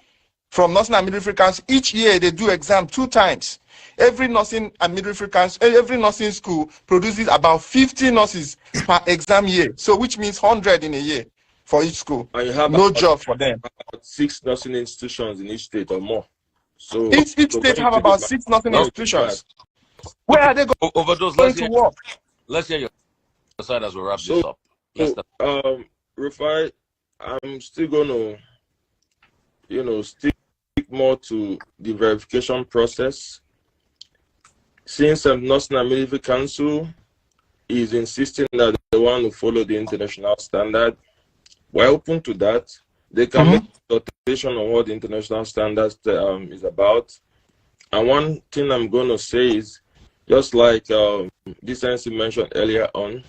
from Nursing and Midwifery Council. Each year they do exam 2 times. Every nursing and midwifery council, every nursing school produces about 50 nurses per exam year. So which means 100 in a year for each school. And you have no job for them. About 6 nursing institutions in each state or more. So each state have about 6 nursing institutions. Where are they going to work? Let's hear your side as we wrap this up. Rufai, I'm still going to, stick more to the verification process. Since Nursing and Midwifery Council is insisting that they want to follow the international standard, we're open to that. They can make a notation on what the international standards is about. And one thing I'm going to say is, just like Decency mentioned earlier on,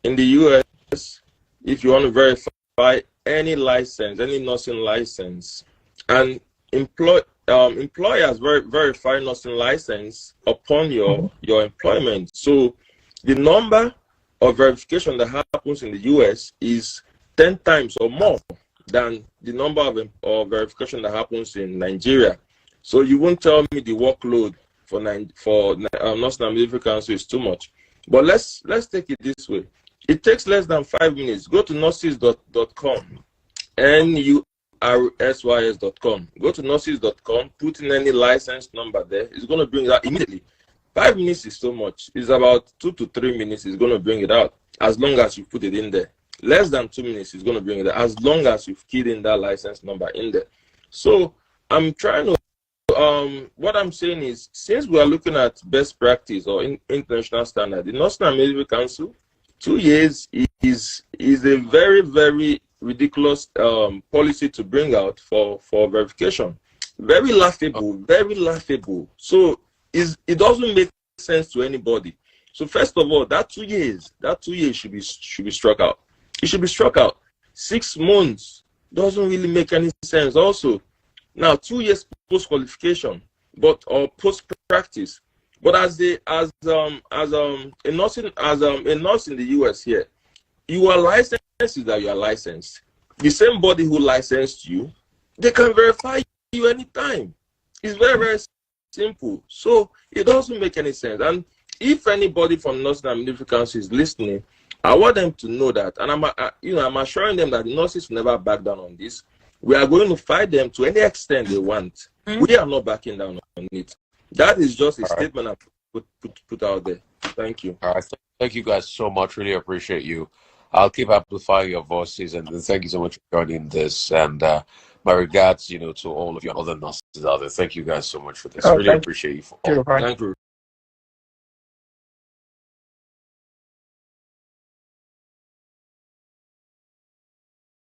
in the US, if you want to verify any license, any nursing license, and employers verify nursing license upon your employment. So the number of verification that happens in the US is 10 times or more than the number of verification that happens in Nigeria. So you won't tell me the workload for Nursing and Midwifery Council is too much. But let's take it this way. It takes less than 5 minutes. Go to nurses.com, NURSYS.com. Go to nurses.com, put in any license number there. It's going to bring it out immediately. 5 minutes is so much. It's about 2 to 3 minutes. It's going to bring it out as long as you put it in there. Less than 2 minutes is going to bring it out as long as you've keyed in that license number in there. So I'm trying to, what I'm saying is, since we are looking at best practice or international standard, the Nursing and Midwifery Council, 2 years is a very, very ridiculous policy to bring out for verification. Very laughable, very laughable. So it doesn't make sense to anybody. So first of all, that 2 years should be struck out. It should be struck out. 6 months doesn't really make any sense. Also, now 2 years post qualification, or post practice. But as a nurse in the US here, you are licensed that you are licensed. The same body who licensed you, they can verify you anytime. It's very, very simple. So it doesn't make any sense. And if anybody from Nursing and Midwifery Council is listening, I want them to know that, and I'm assuring them that the nurses will never back down on this. We are going to fight them to any extent they want. We are not backing down on it. That is just a statement I put out there. Thank you. All right. Thank you guys so much. Really appreciate you. I'll keep amplifying your voices, and thank you so much for joining this. And my regards, to all of your other nurses out there. Thank you guys so much for this. Really appreciate you. Thank you.